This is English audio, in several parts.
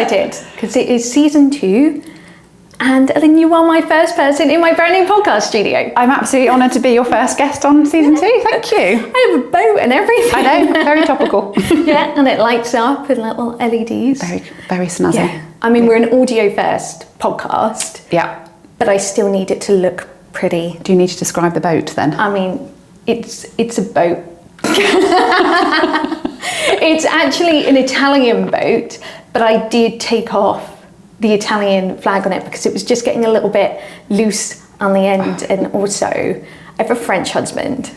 excited because it is season 2. And Ellen, you are my first person in my brand new podcast studio. I'm absolutely honoured to be your first guest on season 2. Thank you. I have a boat and everything. I know, very topical. Yeah, and it lights up with little LEDs. Very, very snazzy. Yeah. I mean, we're an audio first podcast. Yeah. But I still need it to look pretty. Do you need to describe the boat then? I mean, it's a boat. It's actually an Italian boat, but I did take off the Italian flag on it because it was just getting a little bit loose on the end, and also I have a French husband.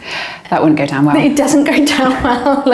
That wouldn't go down well. It doesn't go down well.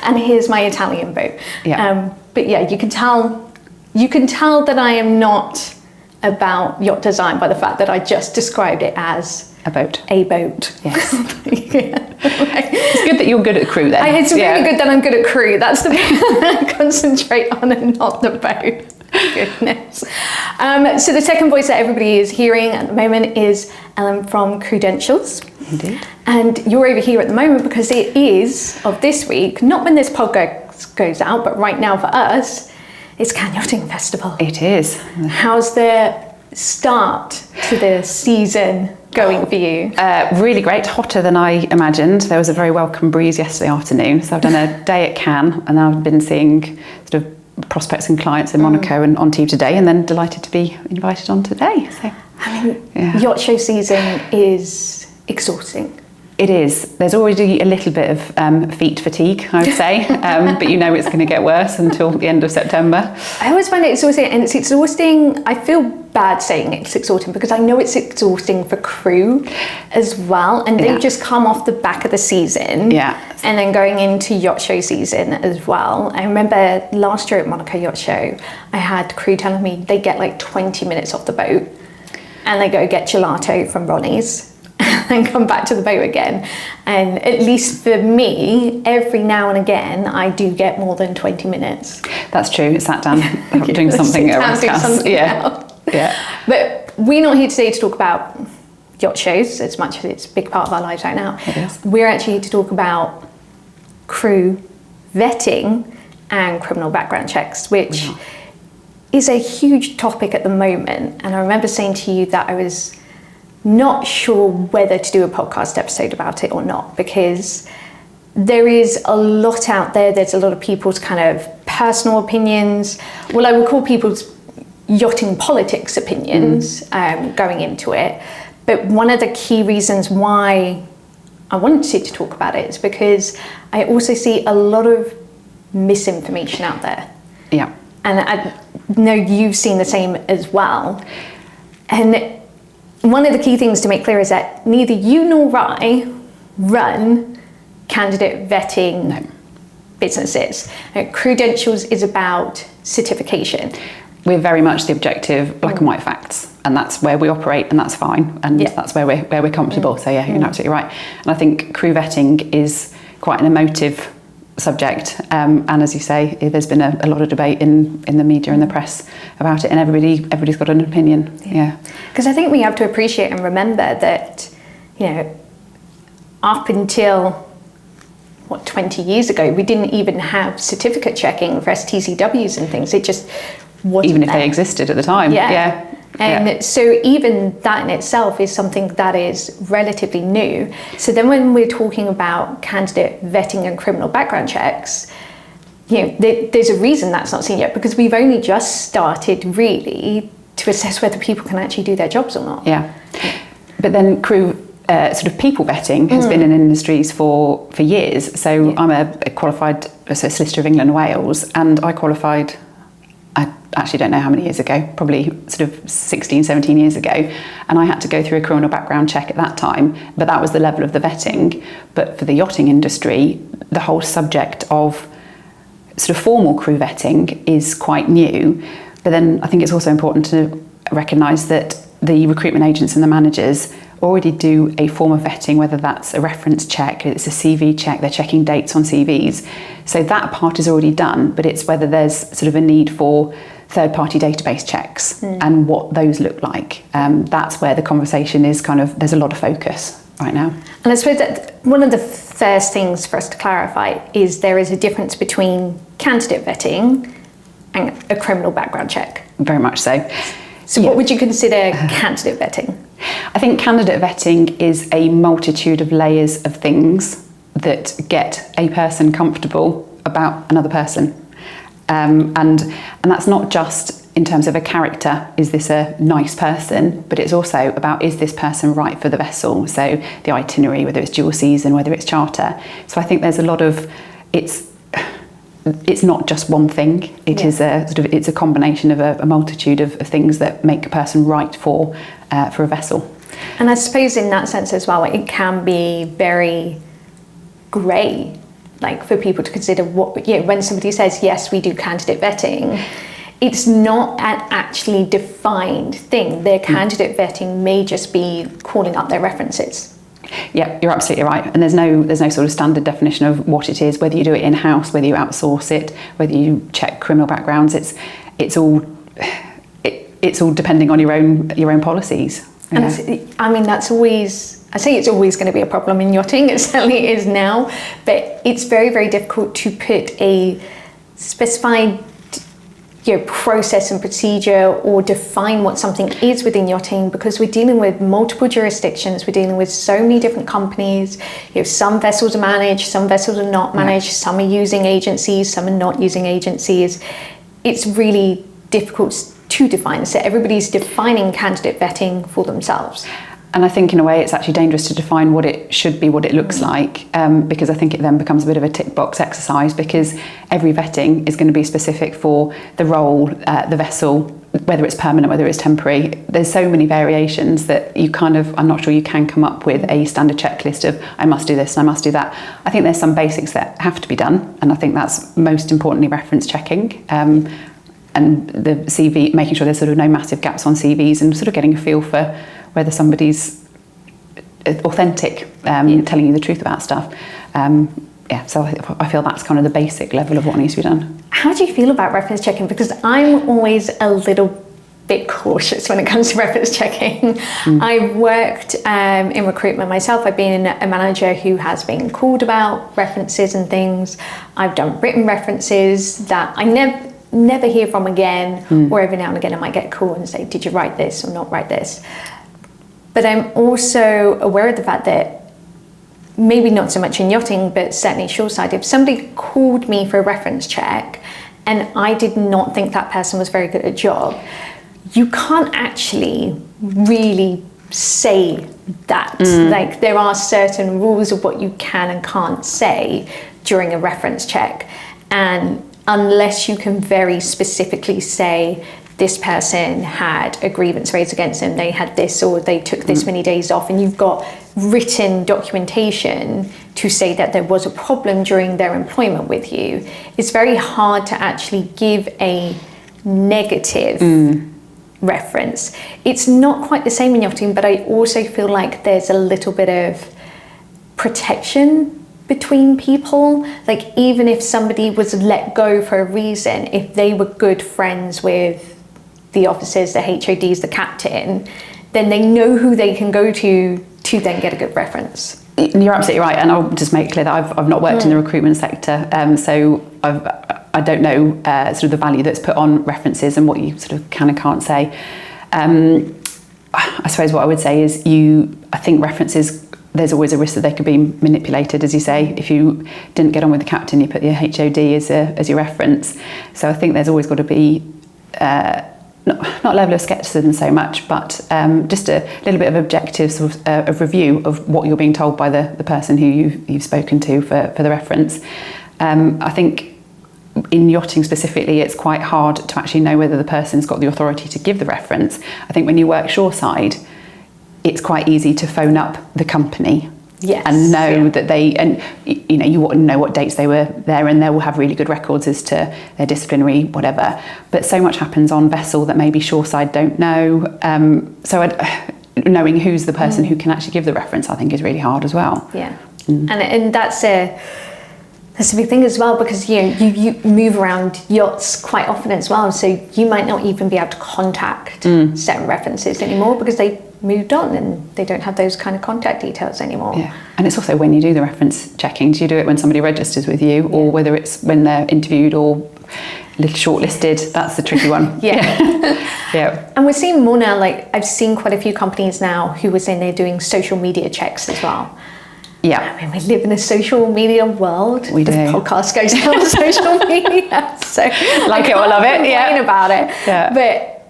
And here's my Italian boat. Yeah. But yeah, you can tell that I am not about yacht design by the fact that I just described it as a boat. A boat. Yes. Yeah. It's good that you're good at crew then. It's really good that I'm good at crew. That's the bit that I concentrate on and not the boat. Goodness. So the second voice that everybody is hearing at the moment is Ellen from Crewdentials. Indeed. And you're over here at the moment because it is, of this week, not when this podcast goes out, but right now for us, it's Cannes Yachting Festival. It is. How's the start to the season going for you? Really great, hotter than I imagined. There was a very welcome breeze yesterday afternoon. So I've done a day at Cannes and I've been seeing sort of prospects and clients in Monaco and on to you today, and then delighted to be invited on today. So, I mean, yacht show season is exhausting. It is. There's already a little bit of feet fatigue, I would say, but you know it's going to get worse until the end of September. I always find it exhausting, and it's exhausting. I feel bad saying it's exhausting because I know it's exhausting for crew as well, and they've just come off the back of the season, and then going into yacht show season as well. I remember last year at Monaco Yacht Show, I had crew telling me they get like 20 minutes off the boat, and they go get gelato from Ronnie's. And come back to the boat again. And at least for me, every now and again, I do get more than 20 minutes. That's true. It's sat down doing something around us. Yeah. But we're not here today to talk about yacht shows as much as it's a big part of our lives right now. It is. We're actually here to talk about crew vetting and criminal background checks, which is a huge topic at the moment. And I remember saying to you that I was not sure whether to do a podcast episode about it or not, because there is a lot out there. There's a lot of people's kind of personal opinions. Well, I would call people's yachting politics opinions going into it. But one of the key reasons why I wanted to talk about it is because I also see a lot of misinformation out there. Yeah. And I know you've seen the same as well. And one of the key things to make clear is that neither you nor I run candidate vetting businesses. Crewdentials is about certification. We're very much the objective, black and white facts, and that's where we operate, and that's fine, and that's where we're comfortable. So yeah, you're absolutely right. And I think crew vetting is quite an emotive subject, and as you say, there's been a lot of debate in the media and the press about it, and everybody's got an opinion. Because I think we have to appreciate and remember that, you know, up until 20 years ago, we didn't even have certificate checking for STCWs and things. It just wasn't even if there. They existed at the time. And so even that in itself is something that is relatively new. So then when we're talking about candidate vetting and criminal background checks, you know, there's a reason that's not seen yet, because we've only just started really to assess whether people can actually do their jobs or not. Yeah. But then crew sort of people vetting has been in industries for years. So I'm a qualified solicitor of England and Wales, and I qualified, I actually don't know how many years ago, probably sort of 16, 17 years ago. And I had to go through a criminal background check at that time, but that was the level of the vetting. But for the yachting industry, the whole subject of sort of formal crew vetting is quite new. But then I think it's also important to recognise that the recruitment agents and the managers already do a form of vetting, whether that's a reference check, it's a CV check, they're checking dates on CVs. So that part is already done, but it's whether there's sort of a need for third-party database checks and what those look like. That's where the conversation is kind of, there's a lot of focus right now. And I suppose that one of the first things for us to clarify is there is a difference between candidate vetting and a criminal background check. Very much so. So what would you consider candidate vetting? I think candidate vetting is a multitude of layers of things that get a person comfortable about another person. And that's not just in terms of a character, is this a nice person, but it's also about, is this person right for the vessel? So the itinerary, whether it's dual season, whether it's charter. So I think there's a lot of, it's not just one thing. It is it's a combination of a multitude of things that make a person right for a vessel. And I suppose in that sense as well, it can be very grey, like for people to consider what, when somebody says, yes, we do candidate vetting, it's not an actually defined thing. Their candidate vetting may just be calling up their references. Yeah, you're absolutely right. And there's no sort of standard definition of what it is, whether you do it in-house, whether you outsource it, whether you check criminal backgrounds. It's all depending on your own policies. And that's always, I say it's always going to be a problem in yachting. It certainly is now, but it's very, very difficult to put a specified process and procedure or define what something is within yachting, because we're dealing with multiple jurisdictions, we're dealing with so many different companies. Some vessels are managed, some vessels are not managed, some are using agencies, some are not using agencies. It's really difficult to define. So everybody's defining candidate vetting for themselves. And I think in a way it's actually dangerous to define what it should be, what it looks like, because I think it then becomes a bit of a tick box exercise, because every vetting is going to be specific for the role, the vessel, whether it's permanent, whether it's temporary. There's so many variations that I'm not sure you can come up with a standard checklist of I must do this and I must do that. I think there's some basics that have to be done, and I think that's most importantly reference checking. And the CV, making sure there's sort of no massive gaps on CVs, and sort of getting a feel for whether somebody's authentic, telling you the truth about stuff. So I feel that's kind of the basic level of what needs to be done. How do you feel about reference checking? Because I'm always a little bit cautious when it comes to reference checking. I've worked in recruitment myself. I've been a manager who has been called about references and things. I've done written references that I never hear from again, or every now and again I might get a call and say, did you write this or not write this? But I'm also aware of the fact that maybe not so much in yachting, but certainly shoreside, if somebody called me for a reference check and I did not think that person was very good at a job, you can't actually really say that. Like, there are certain rules of what you can and can't say during a reference check. And unless you can very specifically say, this person had a grievance raised against them, they had this, or they took this many days off, and you've got written documentation to say that there was a problem during their employment with you, it's very hard to actually give a negative reference. It's not quite the same in yachting, but I also feel like there's a little bit of protection between people. Like, even if somebody was let go for a reason, if they were good friends with the officers, the HODs, the captain, then they know who they can go to then get a good reference. You're absolutely right, and I'll just make it clear that I've not worked in the recruitment sector, so I don't know sort of the value that's put on references and what you sort of can and can't say. I suppose what I would say is I think references, there's always a risk that they could be manipulated, as you say. If you didn't get on with the captain, you put your HOD as your reference. So I think there's always got to be not level of scepticism so much, but just a little bit of objective sort of review of what you're being told by the person who you've spoken to for the reference. I think in yachting specifically, it's quite hard to actually know whether the person's got the authority to give the reference. I think when you work shoreside, it's quite easy to phone up the company. Yes, and know that you want to know what dates they were there, and they will have really good records as to their disciplinary whatever. But so much happens on vessel that maybe shoreside don't know. Knowing who's the person who can actually give the reference, I think, is really hard as well. Yeah, and that's a big thing as well, because you move around yachts quite often as well, so you might not even be able to contact certain references anymore because they moved on and they don't have those kind of contact details anymore. Yeah, and it's also when you do the reference checking, do you do it when somebody registers with you, or whether it's when they're interviewed or little shortlisted. That's the tricky one. Yeah. And we're seeing more now, like I've seen quite a few companies now who were saying they're doing social media checks as well. Yeah. I mean, we live in a social media world. We do. This podcast goes out on social media. So like it or love it. Yeah. About it. Yeah. But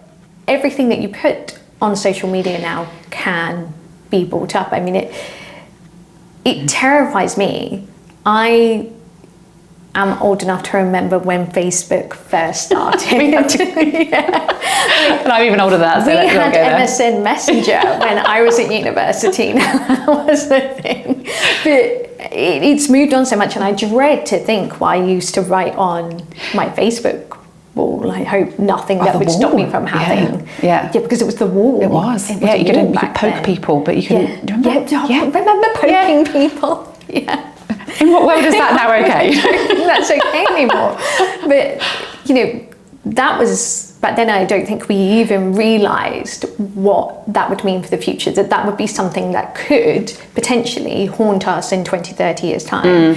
everything that you put on social media now can be brought up. I mean, it terrifies me. I am old enough to remember when Facebook first started. And I'm even older than that, so we let's not had go there. MSN Messenger when I was at university. That was the thing. But it's moved on so much, and I dread to think what I used to write on my Facebook wall. I hope nothing that would stop me from having. Yeah, because it was the wall. It was. It Yeah, you could poke then. People, but you couldn't. Do you remember? Remember poking people? Yeah. In what world is that now okay? I don't think that's okay anymore. But, you know, that was, back then I don't think we even realised what that would mean for the future, that would be something that could potentially haunt us in 20, 30 years' time.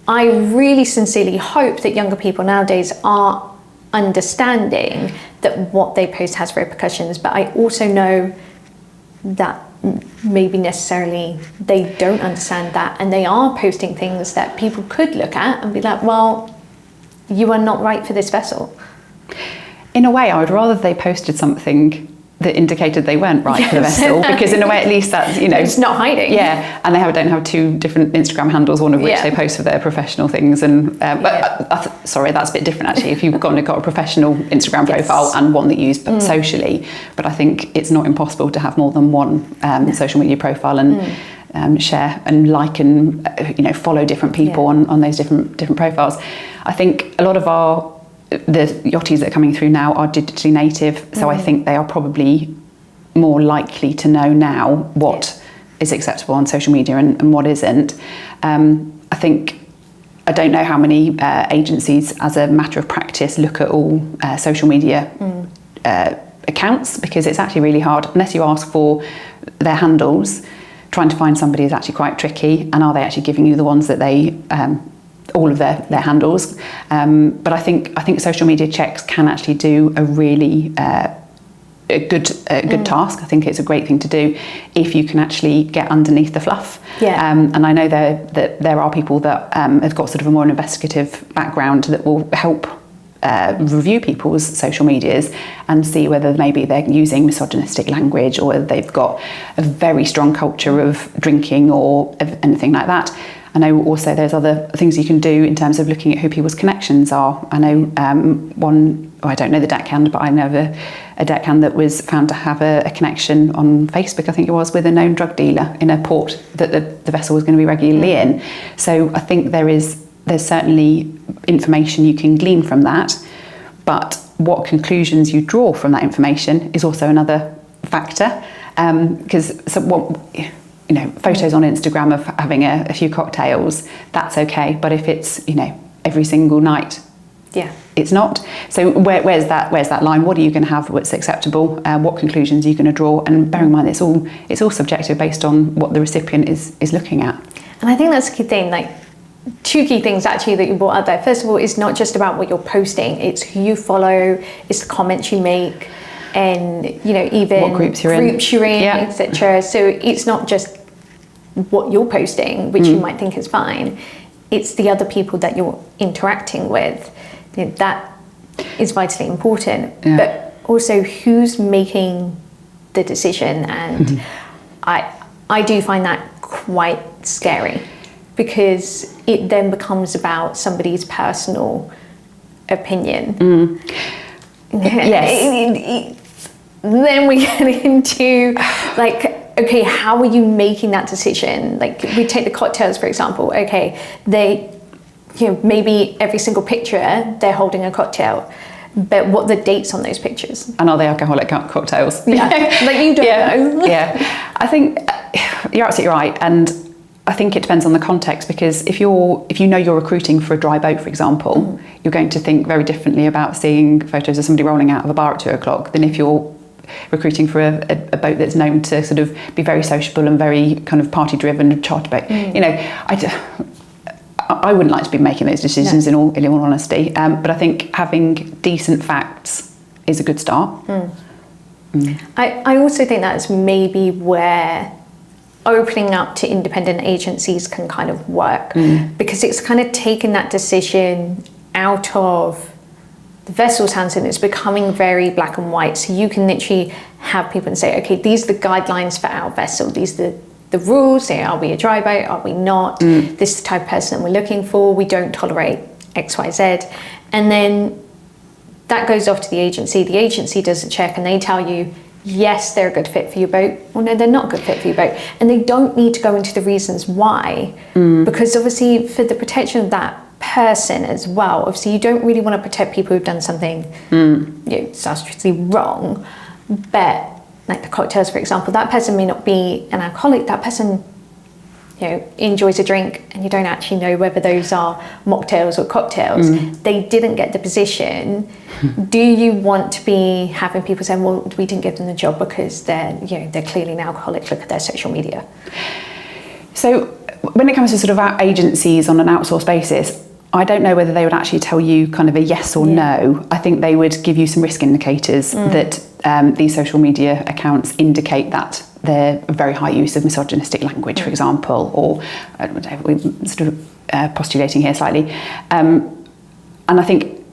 I really sincerely hope that younger people nowadays are understanding that what they post has repercussions, but I also know that maybe necessarily they don't understand that, and they are posting things that people could look at and be like, well, you are not right for this vessel. In a way, I would rather they posted something that indicated they weren't right for the vessel, because in a way, at least that's, you know, it's not hiding. Yeah, and they don't have two different Instagram handles, one of which they post for their professional things, and sorry, that's a bit different actually. If you've got a professional Instagram profile and one that you use socially, but I think it's not impossible to have more than one social media profile and share and like and follow different people on those different profiles. I think a lot of the yachties that are coming through now are digitally native, so I think they are probably more likely to know now what is acceptable on social media and what isn't. I don't know how many agencies, as a matter of practice, look at all social media accounts, because it's actually really hard, unless you ask for their handles. Trying to find somebody is actually quite tricky, and are they actually giving you the ones that they all of their handles, but I think social media checks can actually do a really good task. I think it's a great thing to do if you can actually get underneath the fluff. And I know that there are people that have got sort of a more investigative background that will help review people's social medias and see whether maybe they're using misogynistic language, or whether they've got a very strong culture of drinking or anything like that. I know also there's other things you can do in terms of looking at who people's connections are. I know I don't know the deckhand, but I know a deckhand that was found to have a connection on Facebook, I think it was, with a known drug dealer in a port that the vessel was going to be regularly in. So I think there's certainly information you can glean from that, but what conclusions you draw from that information is also another factor, because photos on Instagram of having a few cocktails, that's okay, but if it's every single night, it's not. So where's that line? What are you going to have? What's acceptable? What conclusions are you going to draw? And bear in mind, it's all subjective based on what the recipient is looking at. And I think that's a key thing. Like, two key things actually that you brought up there. First of all, it's not just about what you're posting; it's who you follow, it's the comments you make, and even what groups you're in, etc. So it's not just what you're posting, which you might think is fine. It's the other people that you're interacting with. That is vitally important. But also who's making the decision, and I do find that quite scary, because it then becomes about somebody's personal opinion. Yes. Then we get into okay, how are you making that decision? Like, we take the cocktails, for example. Okay, they, maybe every single picture they're holding a cocktail, but what are the dates on those pictures? And are they alcoholic cocktails? Yeah, you don't know. Yeah, I think you're absolutely right, and I think it depends on the context, because if you're recruiting for a dry boat, for example, you're going to think very differently about seeing photos of somebody rolling out of a bar at 2:00 than if you're recruiting for a boat that's known to sort of be very sociable and very kind of party driven charter boat. I wouldn't like to be making those decisions in all honesty. But I think having decent facts is a good start. I also think that's maybe where opening up to independent agencies can kind of work, because it's kind of taken that decision out of the vessel's hands and it's becoming very black and white. So you can literally have people and say, okay, these are the guidelines for our vessel. These are the rules. Say, are we a dry boat? Are we not? This is the type of person we're looking for. We don't tolerate X, Y, Z. And then that goes off to the agency. The agency does a check and they tell you, yes, they're a good fit for your boat, or no, they're not a good fit for your boat. And they don't need to go into the reasons why, because obviously for the protection of that person as well, obviously you don't really want to protect people who've done something disastrously wrong. But like the cocktails, for example, that person may not be an alcoholic, that person enjoys a drink, and you don't actually know whether those are mocktails or cocktails. They didn't get the position. Do you want to be having people saying, well, we didn't give them the job because they're clearly an alcoholic, look at their social media? So when it comes to sort of agencies on an outsourced basis, I don't know whether they would actually tell you kind of a yes or no. I think they would give you some risk indicators that these social media accounts indicate that they're very high use of misogynistic language, for example, or we're sort of postulating here slightly. And I think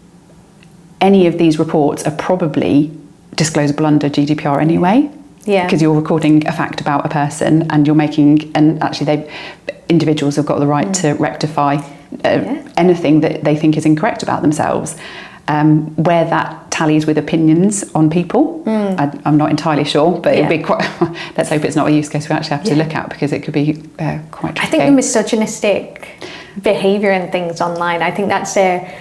any of these reports are probably disclosable under GDPR anyway. Yeah. Because you're recording a fact about a person and you're making, and actually individuals have got the right to rectify anything that they think is incorrect about themselves. Where that tallies with opinions on people, I'm not entirely sure, but it'd be quite, let's hope it's not a use case we actually have to look at, because it could be quite tricky. I think the misogynistic behaviour and things online, I think that's a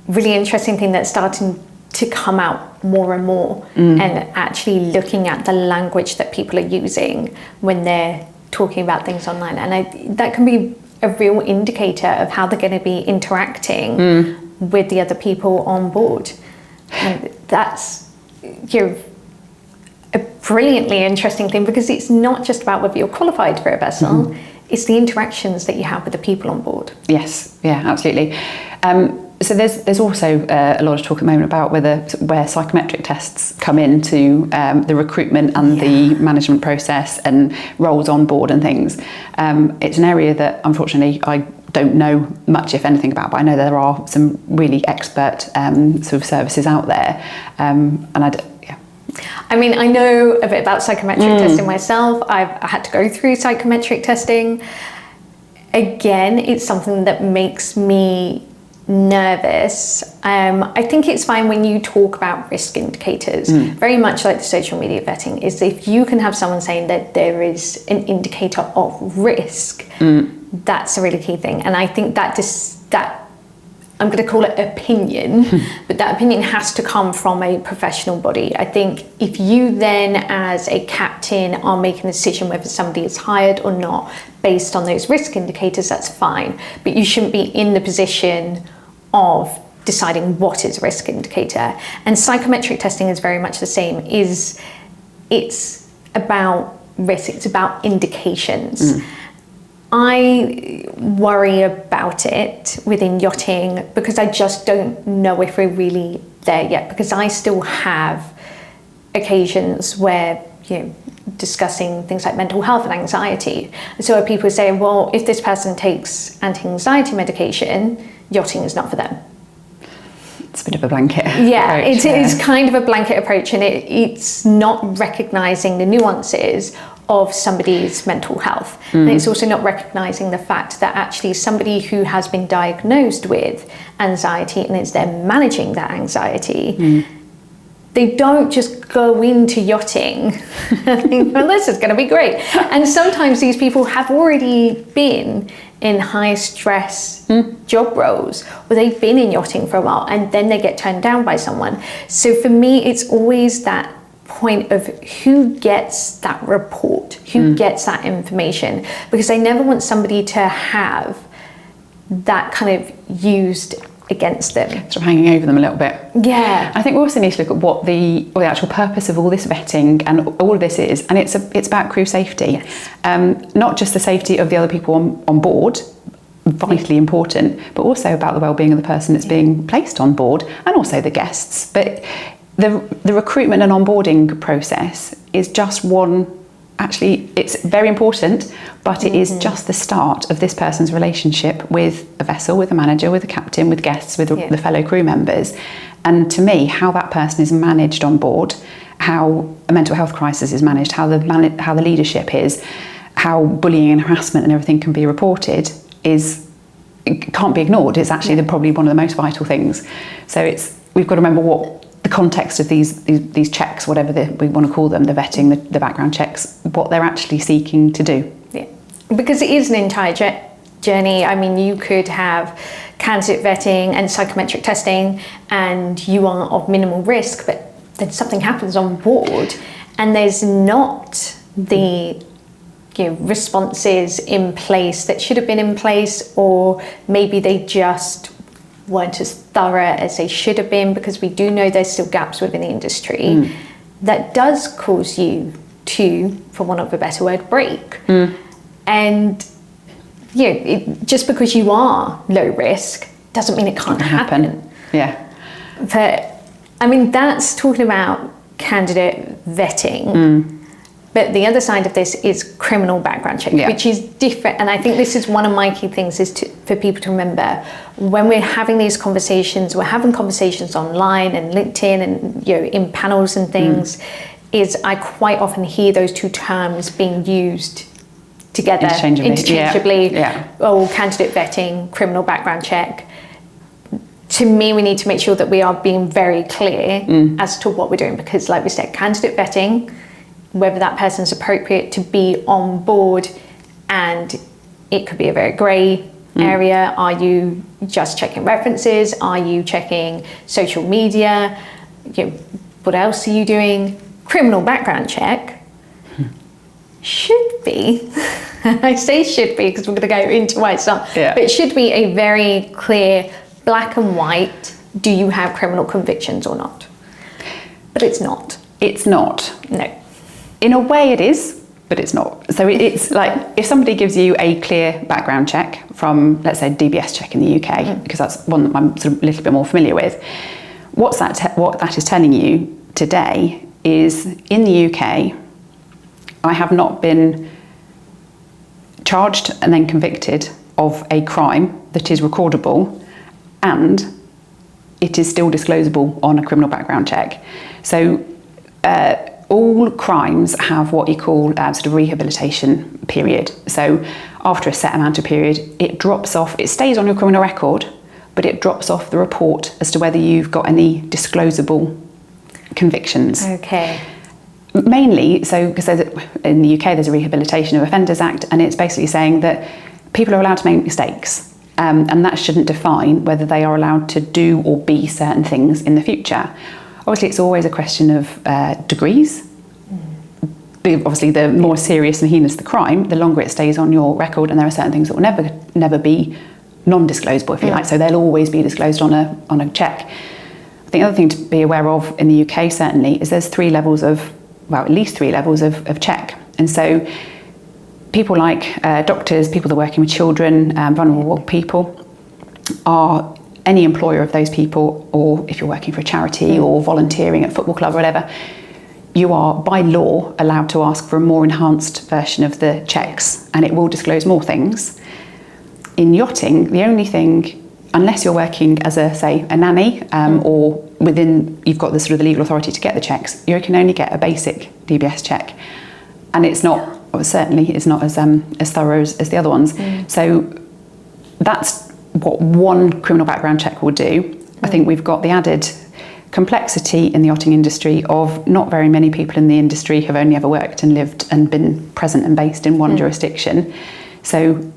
really interesting thing that's starting to come out more and more, and actually looking at the language that people are using when they're talking about things online. And that can be a real indicator of how they're going to be interacting with the other people on board. And that's a brilliantly interesting thing, because it's not just about whether you're qualified for a vessel, it's the interactions that you have with the people on board. Yes, yeah, absolutely. So there's also a lot of talk at the moment about where psychometric tests come into the recruitment and the management process and roles on board and things. It's an area that unfortunately I don't know much, if anything, about, but I know there are some really expert sort of services out there, I mean, I know a bit about psychometric testing myself. I had to go through psychometric testing. Again, it's something that makes me nervous. I think it's fine when you talk about risk indicators, very much like the social media vetting, is if you can have someone saying that there is an indicator of risk, that's a really key thing. And I think that I'm going to call it opinion, but that opinion has to come from a professional body. I think if you then as a captain are making a decision whether somebody is hired or not based on those risk indicators, that's fine. But you shouldn't be in the position of deciding what is a risk indicator. And psychometric testing is very much the same. It's about risk, it's about indications. I worry about it within yachting because I just don't know if we're really there yet, because I still have occasions where, discussing things like mental health and anxiety. So where people say, well, if this person takes anti-anxiety medication, yachting is not for them. It's a bit of a blanket approach. It is kind of a blanket approach, and it's not recognising the nuances of somebody's mental health. And it's also not recognising the fact that actually somebody who has been diagnosed with anxiety and is then managing that anxiety, they don't just go into yachting and think, well, this is going to be great. And sometimes these people have already been in high stress job roles, or they've been in yachting for a while, and then they get turned down by someone. So for me, it's always that point of who gets that report, who gets that information, because I never want somebody to have that kind of used against them. Sort of hanging over them a little bit. Yeah. I think we also need to look at what the actual purpose of all this vetting and all of this is, and it's about crew safety. Yes. Not just the safety of the other people on board, vitally important, but also about the well-being of the person that's being placed on board, and also the guests. But the recruitment and onboarding process is just one. Actually, it's very important, but it is just the start of this person's relationship with a vessel, with a manager, with a captain, with guests, with the fellow crew members. And to me, how that person is managed on board, how a mental health crisis is managed, how the leadership is, how bullying and harassment and everything can be reported, it can't be ignored. It's actually probably one of the most vital things. So we've got to remember what the context of these checks, whatever we want to call them, the vetting, the background checks, what they're actually seeking to do. Yeah, because it is an entire journey. I mean, you could have candidate vetting and psychometric testing, and you are of minimal risk, but then something happens on board, and there's not the responses in place that should have been in place, or maybe they just weren't as thorough as they should have been, because we do know there's still gaps within the industry. That does cause you to, for want of a better word, break. And just because you are low risk doesn't mean it can't happen. Yeah. But I mean, that's talking about candidate vetting. But the other side of this is criminal background check, which is different. And I think this is one of my key things, is for people to remember when we're having these conversations, we're having conversations online and LinkedIn and in panels and things, is I quite often hear those two terms being used together interchangeably. Oh, candidate vetting, criminal background check. To me, we need to make sure that we are being very clear as to what we're doing, because like we said, candidate vetting, whether that person's appropriate to be on board, and it could be a very grey area. Are you just checking references? Are you checking social media? What else are you doing? Criminal background check should be, I say should be because we're going to go into why it's not, but it should be a very clear black and white, do you have criminal convictions or not? But it's not. It's not. No. In a way it is, but it's not. So it's like if somebody gives you a clear background check from, let's say, DBS check in the UK, because that's one that I'm sort of a little bit more familiar with, what that is telling you today is, in the UK, I have not been charged and then convicted of a crime that is recordable, and it is still disclosable on a criminal background check. So all crimes have what you call sort of rehabilitation period. So after a set amount of period, it drops off, it stays on your criminal record, but it drops off the report as to whether you've got any disclosable convictions. Okay. Mainly, so because in the UK there's a Rehabilitation of Offenders Act, and it's basically saying that people are allowed to make mistakes, and that shouldn't define whether they are allowed to do or be certain things in the future. Obviously, it's always a question of degrees. Obviously, the more serious and heinous the crime, the longer it stays on your record, and there are certain things that will never be non-disclosable, if you like. So they'll always be disclosed on a check. I think the other thing to be aware of in the UK certainly is there's at least three levels of check. And so people like doctors, people that are working with children, vulnerable people, are any employer of those people, or if you're working for a charity or volunteering at a football club or whatever, you are by law allowed to ask for a more enhanced version of the checks, and it will disclose more things. In yachting, the only thing, unless you're working as a nanny, or you've got the sort of the legal authority to get the checks, you can only get a basic DBS check, and it's not, certainly it's not as thorough as the other ones. So that's what one criminal background check will do. I think we've got the added complexity in the yachting industry of not very many people in the industry have only ever worked and lived and been present and based in one jurisdiction. So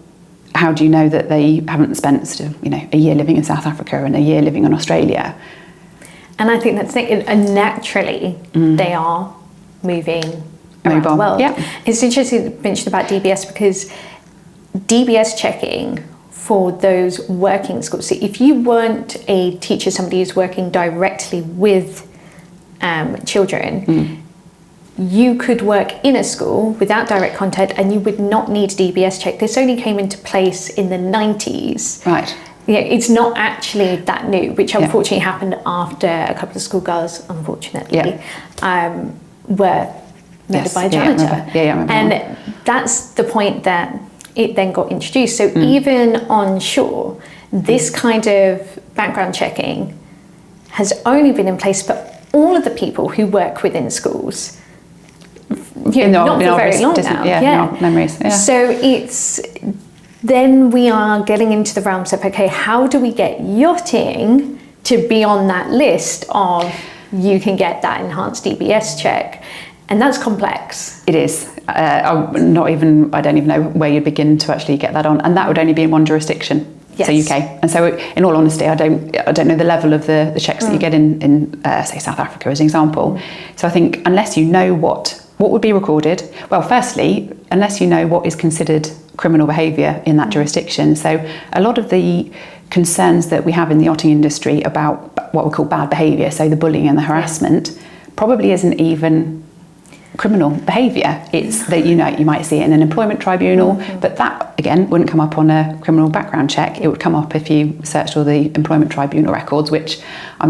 how do you know that they haven't spent sort of, a year living in South Africa and a year living in Australia? And I think that's the thing, and naturally they are moving around the world. Yeah. It's interesting to mention about DBS, because DBS checking for those working schools. See, if you weren't a teacher, somebody who's working directly with children, you could work in a school without direct contact and you would not need a DBS check. This only came into place in the 90s. Right. Yeah, it's not actually that new, which unfortunately happened after a couple of schoolgirls, unfortunately, were murdered by a janitor. I remember. And that's the point that it then got introduced. So even on shore, this kind of background checking has only been in place for all of the people who work within schools. Not for very long now. Yeah. Memories. Yeah. So it's then we are getting into the realms of, okay, how do we get yachting to be on that list of you can get that enhanced DBS check? And that's complex. It is. I don't even know where you'd begin to actually get that on. And that would only be in one jurisdiction. Yes. So UK. And so in all honesty, I don't know the level of the checks that you get in say South Africa as an example. So I think unless you know what would be recorded, well, firstly, unless you know what is considered criminal behaviour in that jurisdiction. So a lot of the concerns that we have in the yachting industry about what we call bad behaviour, so the bullying and the harassment, probably isn't even criminal behaviour. It's that, you might see it in an employment tribunal, but that again wouldn't come up on a criminal background check. It would come up if you searched all the employment tribunal records, which I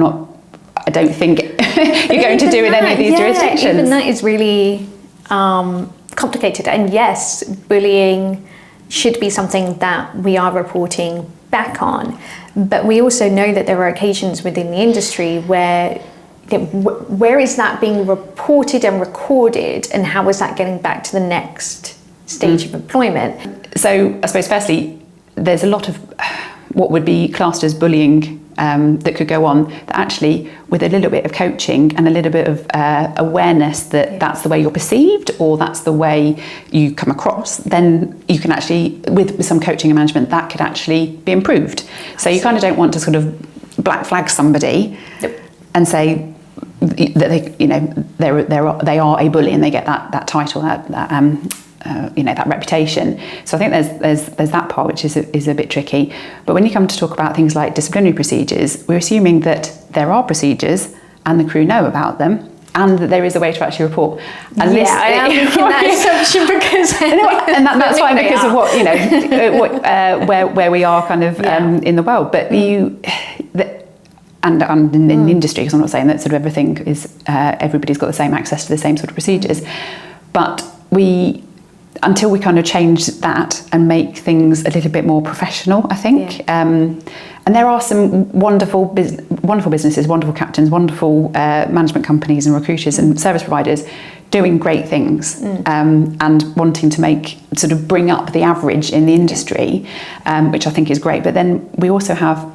don't think you're going to do in any of these jurisdictions. Even that is really complicated. And yes, bullying should be something that we are reporting back on. But we also know that there are occasions within the industry where is that being reported and recorded, and how is that getting back to the next stage of employment? So I suppose firstly, there's a lot of what would be classed as bullying that could go on, that actually with a little bit of coaching and a little bit of awareness that that's the way you're perceived or that's the way you come across, then you can actually, with some coaching and management, that could actually be improved. So you kind of don't want to sort of black flag somebody and say that they are a bully and they get that title, that reputation. So I think there's that part which is a bit tricky. But when you come to talk about things like disciplinary procedures, we're assuming that there are procedures and the crew know about them and that there is a way to actually report. And I am making that assumption because and that's fine because of what where we are kind of in the world. But and in the industry, because I'm not saying that sort of everything is everybody's got the same access to the same sort of procedures, but until we kind of change that and make things a little bit more professional, I think. And there are some wonderful businesses, wonderful captains, wonderful management companies and recruiters and service providers doing great things and wanting to bring up the average in the industry, which I think is great. But then we also have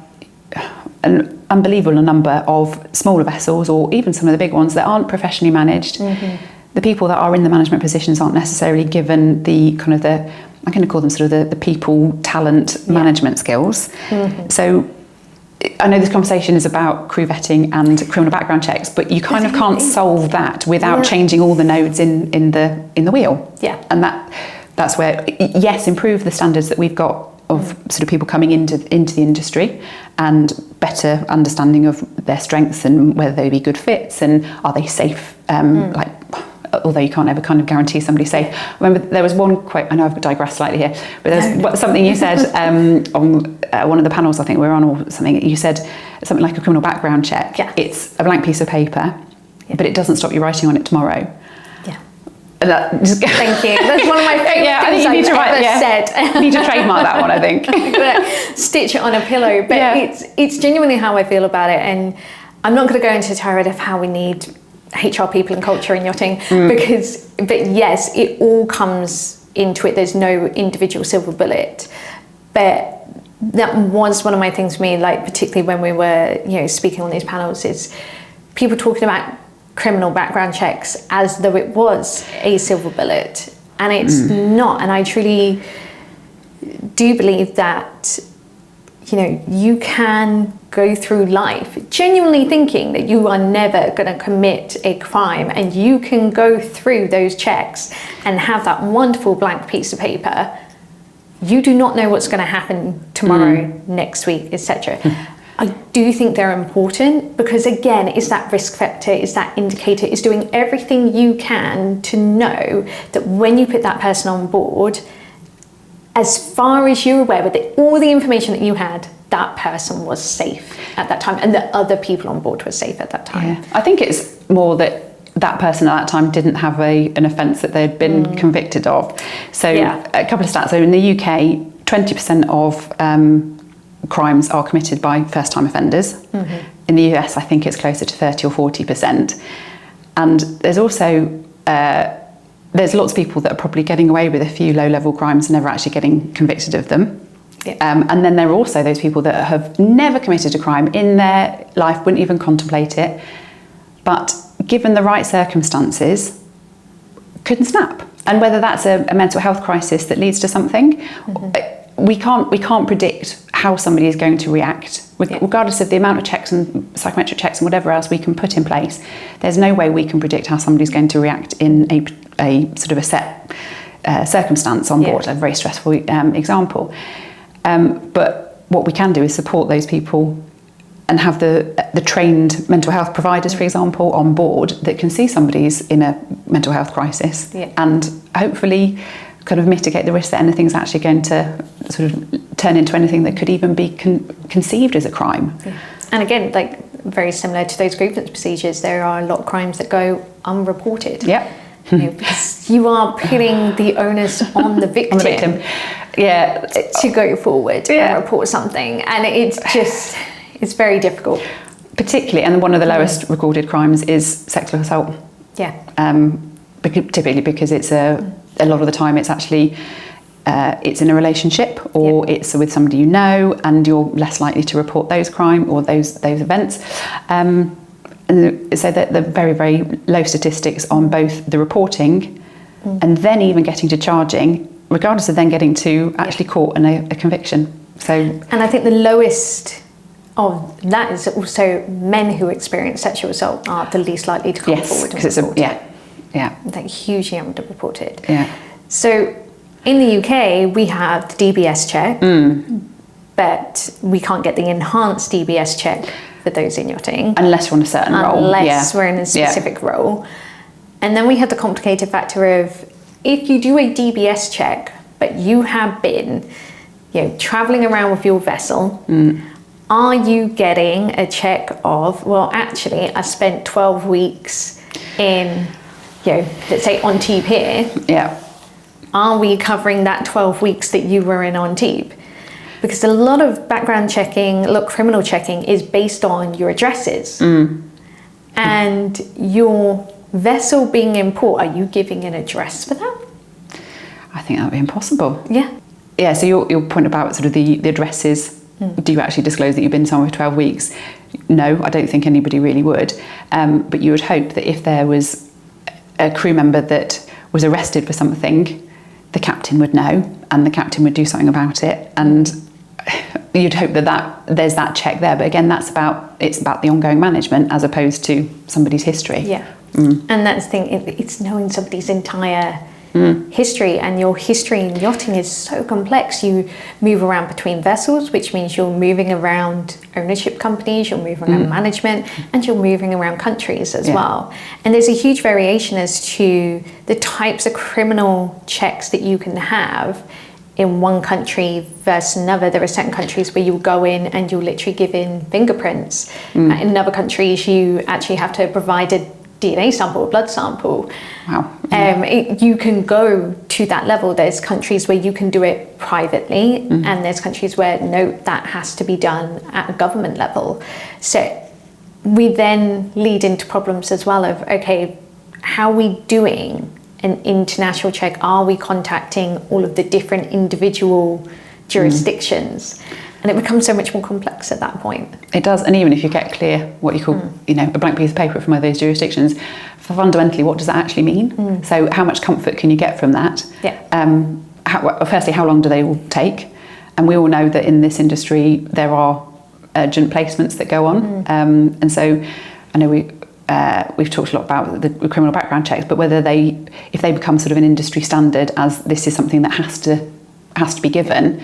an unbelievable number of smaller vessels, or even some of the big ones, that aren't professionally managed. The people that are in the management positions aren't necessarily given the kind of I'm going to call them sort of the people talent management skills. So I know this conversation is about crew vetting and criminal background checks, but you kind of can't solve that without changing all the nodes in the wheel. And that's where, yes, improve the standards that we've got of sort of people coming into the industry, and better understanding of their strengths and whether they be good fits and are they safe, although you can't ever kind of guarantee somebody's safe. I remember there was one quote, I know I've digressed slightly here, but there's something you said on one of the panels I think we were on, or something, you said something like a criminal background check. It's a blank piece of paper, but it doesn't stop you writing on it tomorrow. Thank you. That's one of my favourite things I've ever said. You need to trademark that one, I think. Stitch it on a pillow. But it's genuinely how I feel about it. And I'm not going to go into a tirade of how we need HR people and culture in yachting, but yes, it all comes into it. There's no individual silver bullet. But that was one of my things for me, like particularly when we were, speaking on these panels, is people talking about criminal background checks as though it was a silver bullet, and it's not. And I truly do believe that you can go through life genuinely thinking that you are never going to commit a crime, and you can go through those checks and have that wonderful blank piece of paper. You do not know what's going to happen tomorrow, next week, etc. I do think they're important because, again, it's that risk factor, it's that indicator, it's doing everything you can to know that when you put that person on board, as far as you're aware with all the information that you had, that person was safe at that time and the other people on board were safe at that time. Yeah. I think it's more that person at that time didn't have an offence that they'd been convicted of. So a couple of stats. So in the UK, 20% of crimes are committed by first-time offenders. Mm-hmm. In the US, I think it's closer to 30 or 40%. And there's also there's lots of people that are probably getting away with a few low-level crimes and never actually getting convicted of them. Yeah. And then there are also those people that have never committed a crime in their life, wouldn't even contemplate it, but given the right circumstances, couldn't snap. And whether that's a mental health crisis that leads to something, we can't predict how somebody is going to react, regardless of the amount of checks and psychometric checks and whatever else we can put in place. There's no way we can predict how somebody's going to react in a sort of a set circumstance on board, a very stressful example. But what we can do is support those people and have the trained mental health providers, for example, on board that can see somebody's in a mental health crisis and hopefully kind of mitigate the risk that anything's actually going to sort of turn into anything that could even be conceived as a crime. Yeah. And again, like very similar to those grievance procedures, there are a lot of crimes that go unreported. Yeah. Because you are putting the onus on the victim. To go forward and report something. And it's very difficult. Particularly, and one of the lowest recorded crimes is sexual assault. Yeah. Typically because it's a lot of the time it's actually it's in a relationship or it's with somebody you know, and you're less likely to report those crime or those events. And so the very, very low statistics on both the reporting and then even getting to charging, regardless of then getting to actually court and a conviction. And I think the lowest of that is also men who experience sexual assault are the least likely to come forward and report it. Like hugely underreported. Yeah. So in the UK, we have the DBS check, but we can't get the enhanced DBS check for those in yachting. Unless we're on a certain role. Unless we're in a specific role. And then we have the complicated factor of if you do a DBS check, but you have been, travelling around with your vessel, are you getting a check of, well, actually, I spent 12 weeks in, let's say Antibes here. Yeah. Are we covering that 12 weeks that you were in Antibes? Because a lot of background checking, criminal checking is based on your addresses. And your vessel being in port, are you giving an address for that? I think that would be impossible. Yeah. Yeah, so your point about sort of the addresses, do you actually disclose that you've been somewhere for 12 weeks? No, I don't think anybody really would. But you would hope that if there was a crew member that was arrested for something, the captain would know and the captain would do something about it, and you'd hope that there's that check there. But again, it's about the ongoing management as opposed to somebody's history. Yeah. And that's the thing, it's knowing somebody's entire history, and your history in yachting is so complex. You move around between vessels, which means you're moving around ownership companies, you're moving around management, and you're moving around countries as well. And there's a huge variation as to the types of criminal checks that you can have in one country versus another. There are certain countries where you'll go in and you'll literally give in fingerprints. In other countries, you actually have to provide a DNA sample, a blood sample. Wow. You can go to that level. There's countries where you can do it privately, and there's countries where no, that has to be done at a government level. So we then lead into problems as well of, okay, how are we doing an international check? Are we contacting all of the different individual jurisdictions? And it becomes so much more complex at that point. It does, and even if you get clear what you call, a blank piece of paper from one of those jurisdictions, fundamentally, what does that actually mean? So how much comfort can you get from that? Firstly, how long do they all take? And we all know that in this industry, there are urgent placements that go on. And so I know we've talked a lot about the criminal background checks, but if they become sort of an industry standard as this is something that has to be given,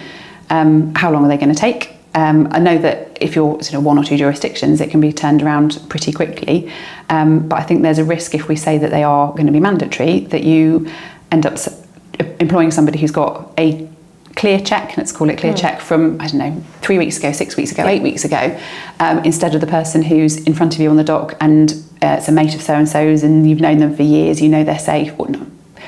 how long are they going to take? I know that if you're sort of 1 or 2 jurisdictions, it can be turned around pretty quickly. But I think there's a risk if we say that they are going to be mandatory, that you end up employing somebody who's got a clear check, let's call it clear check, from, I don't know, 3 weeks ago, 6 weeks ago, 8 weeks ago, instead of the person who's in front of you on the dock and it's a mate of so-and-so's and you've known them for years, you know they're safe, or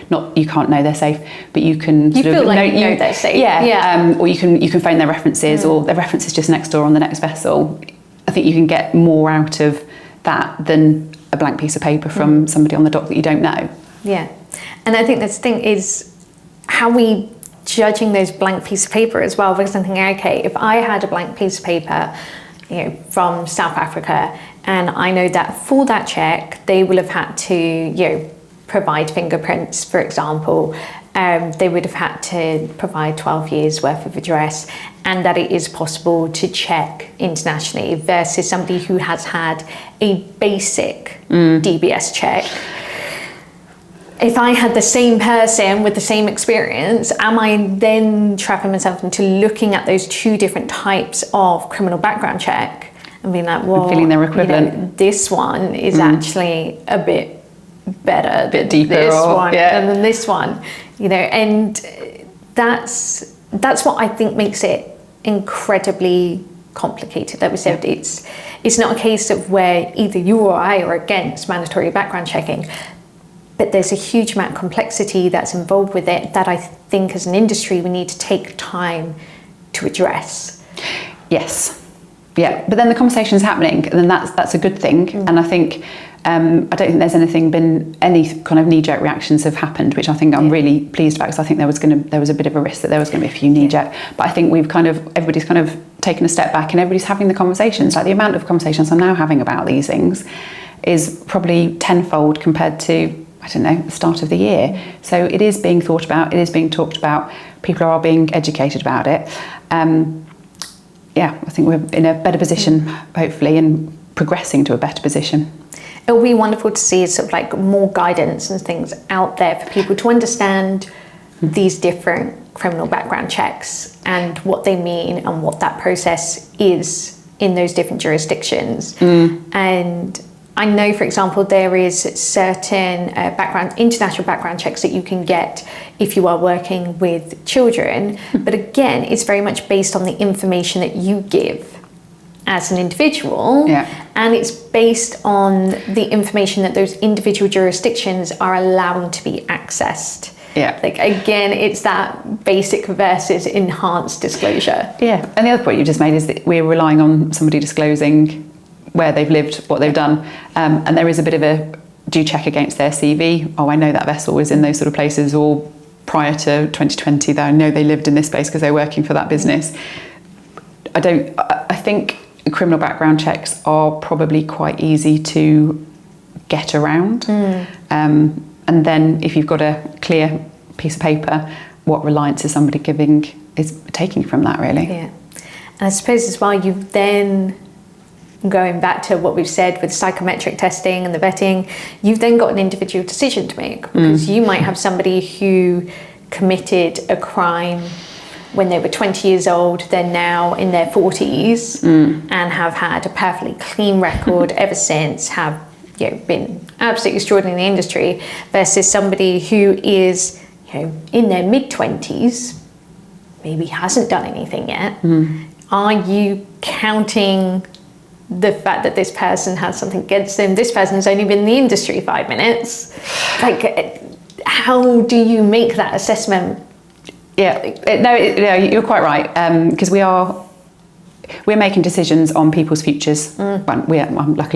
not you can't know they're safe, but you can you feel like you know they're safe. Or you can phone their references, or their references just next door on the next vessel. I think you can get more out of that than a blank piece of paper from somebody on the dock that you don't know. Yeah, and I think this thing is how we judging those blank piece of paper as well, because I'm thinking, okay, if I had a blank piece of paper, from South Africa, and I know that for that check they will have had to, provide fingerprints, for example. They would have had to provide 12 years worth of address, and that it is possible to check internationally, versus somebody who has had a basic DBS check. If I had the same person with the same experience, am I then trapping myself into looking at those 2 different types of criminal background check and being like, well, feeling they're equivalent? This one is actually a bit better, a bit deeper, this one, and then this one, and that's what I think makes it incredibly complicated. Like we said, it's not a case of where either you or I are against mandatory background checking, but there's a huge amount of complexity that's involved with it that I think as an industry we need to take time to address. Yes. Yeah, but then the conversation is happening, and then that's a good thing. And I think I don't think there's been any kind of knee-jerk reactions have happened, which I think I'm really pleased about, because I think there was a bit of a risk that there was going to be a few knee-jerk. But I think everybody's kind of taken a step back, and everybody's having the conversations. Like the amount of conversations I'm now having about these things is probably tenfold compared to, I don't know, the start of the year. So it is being thought about, it is being talked about, people are being educated about it. I think we're in a better position, hopefully, and progressing to a better position. It will be wonderful to see sort of like more guidance and things out there for people to understand these different criminal background checks and what they mean and what that process is in those different jurisdictions. And I know, for example, there is certain international background checks that you can get if you are working with children. But again, it's very much based on the information that you give as an individual. And it's based on the information that those individual jurisdictions are allowing to be accessed. Like, again, it's that basic versus enhanced disclosure. And the other point you just made is that we're relying on somebody disclosing where they've lived, what they've done, and there is a bit of a do check against their CV. I know that vessel was in those sort of places, or prior to 2020 that I know they lived in this place because they're working for that business. I think criminal background checks are probably quite easy to get around, and then if you've got a clear piece of paper, what reliance is somebody taking from that, really? And I suppose as well, you've then, going back to what we've said with psychometric testing and the vetting, you've then got an individual decision to make, because you might have somebody who committed a crime when they were 20 years old, they're now in their 40s and have had a perfectly clean record ever since, have been absolutely extraordinary in the industry, versus somebody who is in their mid-20s, maybe hasn't done anything yet. Are you counting the fact that this person has something against them? This person has only been in the industry 5 minutes. Like, how do you make that assessment? You're quite right, because we're making decisions on people's futures. Luckily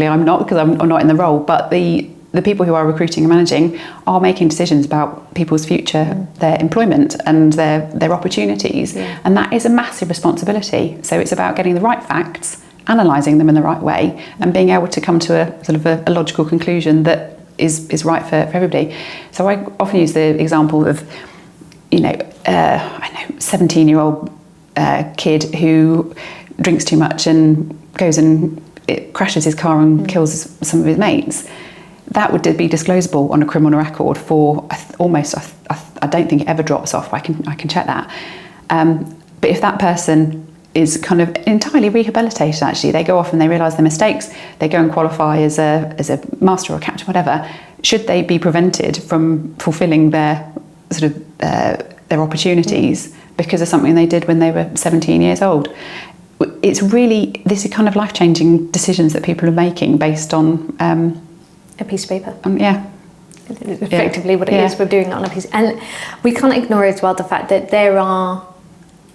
I'm not, because I'm not in the role, but the people who are recruiting and managing are making decisions about people's future, their employment and their opportunities, and that is a massive responsibility. So it's about getting the right facts, analysing them in the right way, and being able to come to a sort of a logical conclusion that is right for everybody. So I often use the example of, 17-year-old kid who drinks too much and goes and crashes his car and kills some of his mates. That would be disclosable on a criminal record for I don't think it ever drops off. I can check that. But if that person is kind of entirely rehabilitated. Actually, they go off and they realise their mistakes. They go and qualify as a master or captain, whatever. Should they be prevented from fulfilling their sort of their opportunities because of something they did when they were 17 years old? It's really, this is kind of life-changing decisions that people are making based on a piece of paper. Yeah. Effectively what it is, we're doing it on a piece. And we can't ignore as well the fact that there are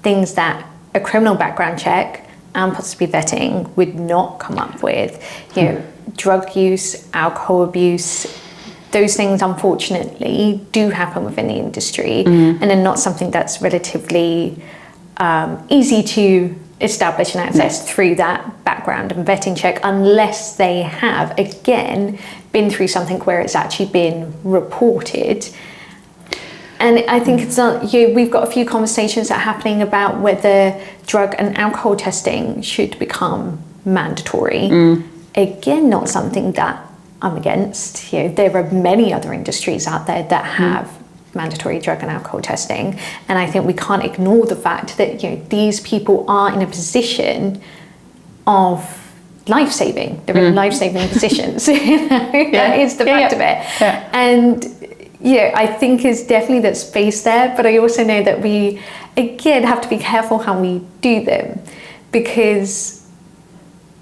things that a criminal background check and possibly vetting would not come up with. You know, drug use, alcohol abuse, those things unfortunately do happen within the industry, and are not something that's relatively easy to establish and access through that background and vetting check, unless they have, again, been through something where it's actually been reported. And I think it's not, we've got a few conversations that are happening about whether drug and alcohol testing should become mandatory. Again, not something that I'm against. There are many other industries out there that have mandatory drug and alcohol testing, and I think we can't ignore the fact that these people are in a position of life-saving. They're in life-saving positions. That is the fact of it. And I think there's definitely that space there, but I also know that we again have to be careful how we do them, because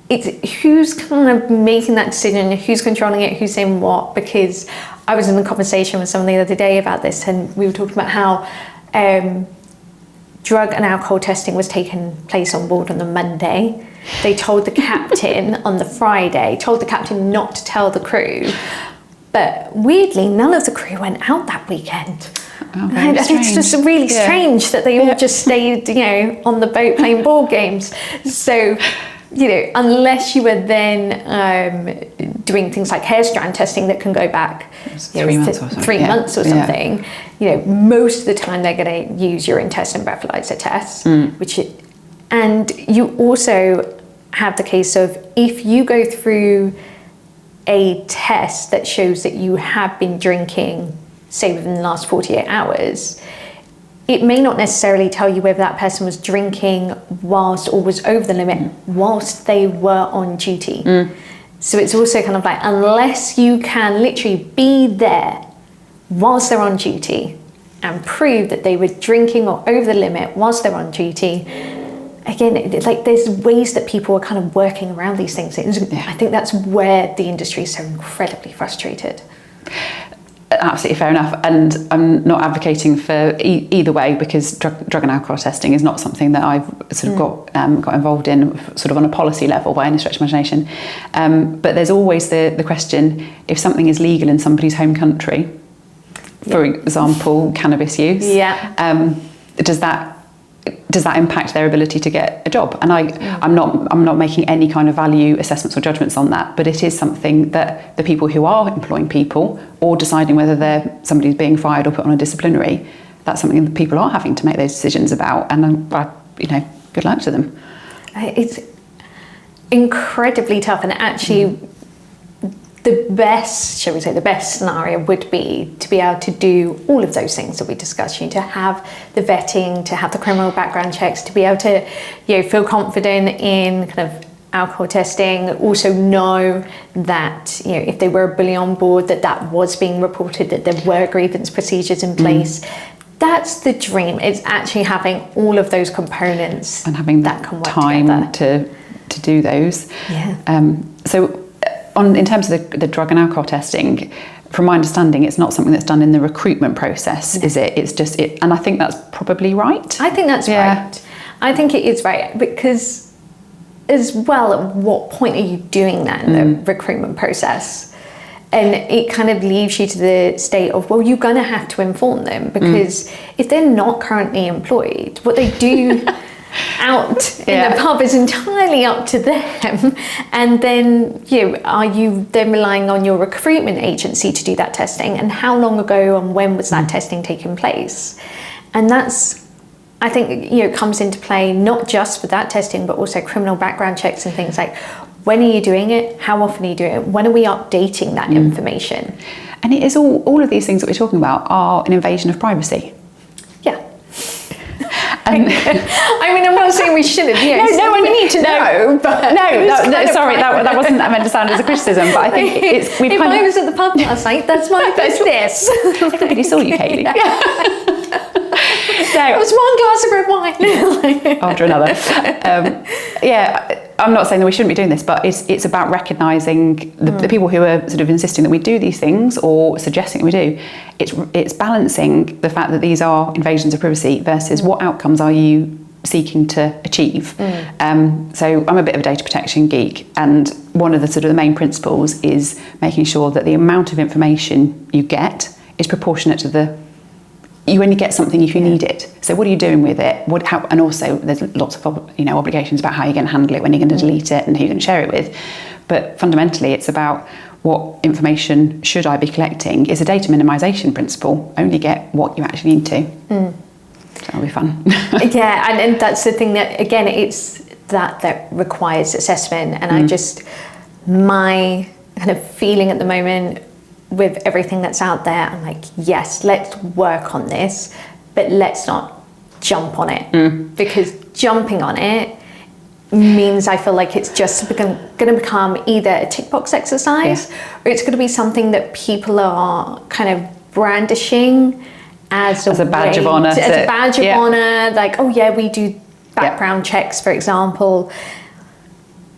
it's who's kind of making that decision, who's controlling it, who's saying what. Because I was in a conversation with someone the other day about this, and we were talking about how drug and alcohol testing was taking place on board on the Monday. They told the captain on the Friday, told the captain not to tell the crew. But weirdly, none of the crew went out that weekend. And it's just really strange that they all just stayed, on the boat playing board games. So, unless you were then doing things like hair strand testing that can go back 3 months or something. 3 months or something, most of the time they're going to use urine test and breathalyzer tests, and you also have the case of, if you go through a test that shows that you have been drinking, say within the last 48 hours, it may not necessarily tell you whether that person was drinking whilst or was over the limit whilst they were on duty. So it's also kind of like, unless you can literally be there whilst they're on duty and prove that they were drinking or over the limit whilst they're on duty, again, it's like there's ways that people are kind of working around these things. I think that's where the industry is so incredibly frustrated. Absolutely fair enough, and I'm not advocating for either way, because drug and alcohol testing is not something that I've sort of got involved in sort of on a policy level by any stretch of imagination. But there's always the question, if something is legal in somebody's home country, for example, cannabis use, does that impact their ability to get a job? And I'm not making any kind of value assessments or judgments on that, but it is something that the people who are employing people or deciding whether somebody's being fired or put on a disciplinary, that's something that people are having to make those decisions about. And good luck to them. It's incredibly tough, and actually the best scenario would be to be able to do all of those things that we discussed. To have the vetting, to have the criminal background checks, to be able to feel confident in kind of alcohol testing, also know that if they were a bully on board, that was being reported, that there were grievance procedures in place. That's the dream. It's actually having all of those components and having that can work time together to do those. So in terms of the drug and alcohol testing, from my understanding, it's not something that's done in the recruitment process, is it? It's just it, and I think that's probably right. I think that's right. I think it is right, because as well, at what point are you doing that in the recruitment process? And it kind of leaves you to the state of, well, you're going to have to inform them, because if they're not currently employed, what they do out in the pub is entirely up to them. And then are you then relying on your recruitment agency to do that testing, and how long ago and when was that testing taking place? And that's, I think, comes into play not just for that testing, but also criminal background checks and things like, when are you doing it, how often are you doing it, when are we updating that information? And it is all of these things that we're talking about are an invasion of privacy. I mean, I'm not saying we shouldn't. You know, No, we need to know. But sorry, that wasn't meant to sound as a criticism, but I think it's we've if kind I of. was at the pub last night, that's my business. Everybody saw you, Kaylee. It was one glass of red wine after another. I'm not saying that we shouldn't be doing this, but it's about recognising the people who are sort of insisting that we do these things or suggesting that we do. It's balancing the fact that these are invasions of privacy versus what outcomes are you seeking to achieve. So I'm a bit of a data protection geek, and one of the sort of the main principles is making sure that the amount of information you get is proportionate to you only get something if you need it. So what are you doing with it? And also there's lots of obligations about how you're going to handle it, when you're going to delete it, and who you're going to share it with. But fundamentally, it's about what information should I be collecting. It's a data minimisation principle. Only get what you actually need to. So that'll be fun. Yeah, and that's the thing that, again, it's that requires assessment. And my kind of feeling at the moment with everything that's out there, I'm like, yes, let's work on this, but let's not jump on it, because jumping on it means I feel like it's just going to become either a tick box exercise, or it's going to be something that people are kind of brandishing as a badge of honour. As a badge of honour, like, oh yeah, we do background checks, for example.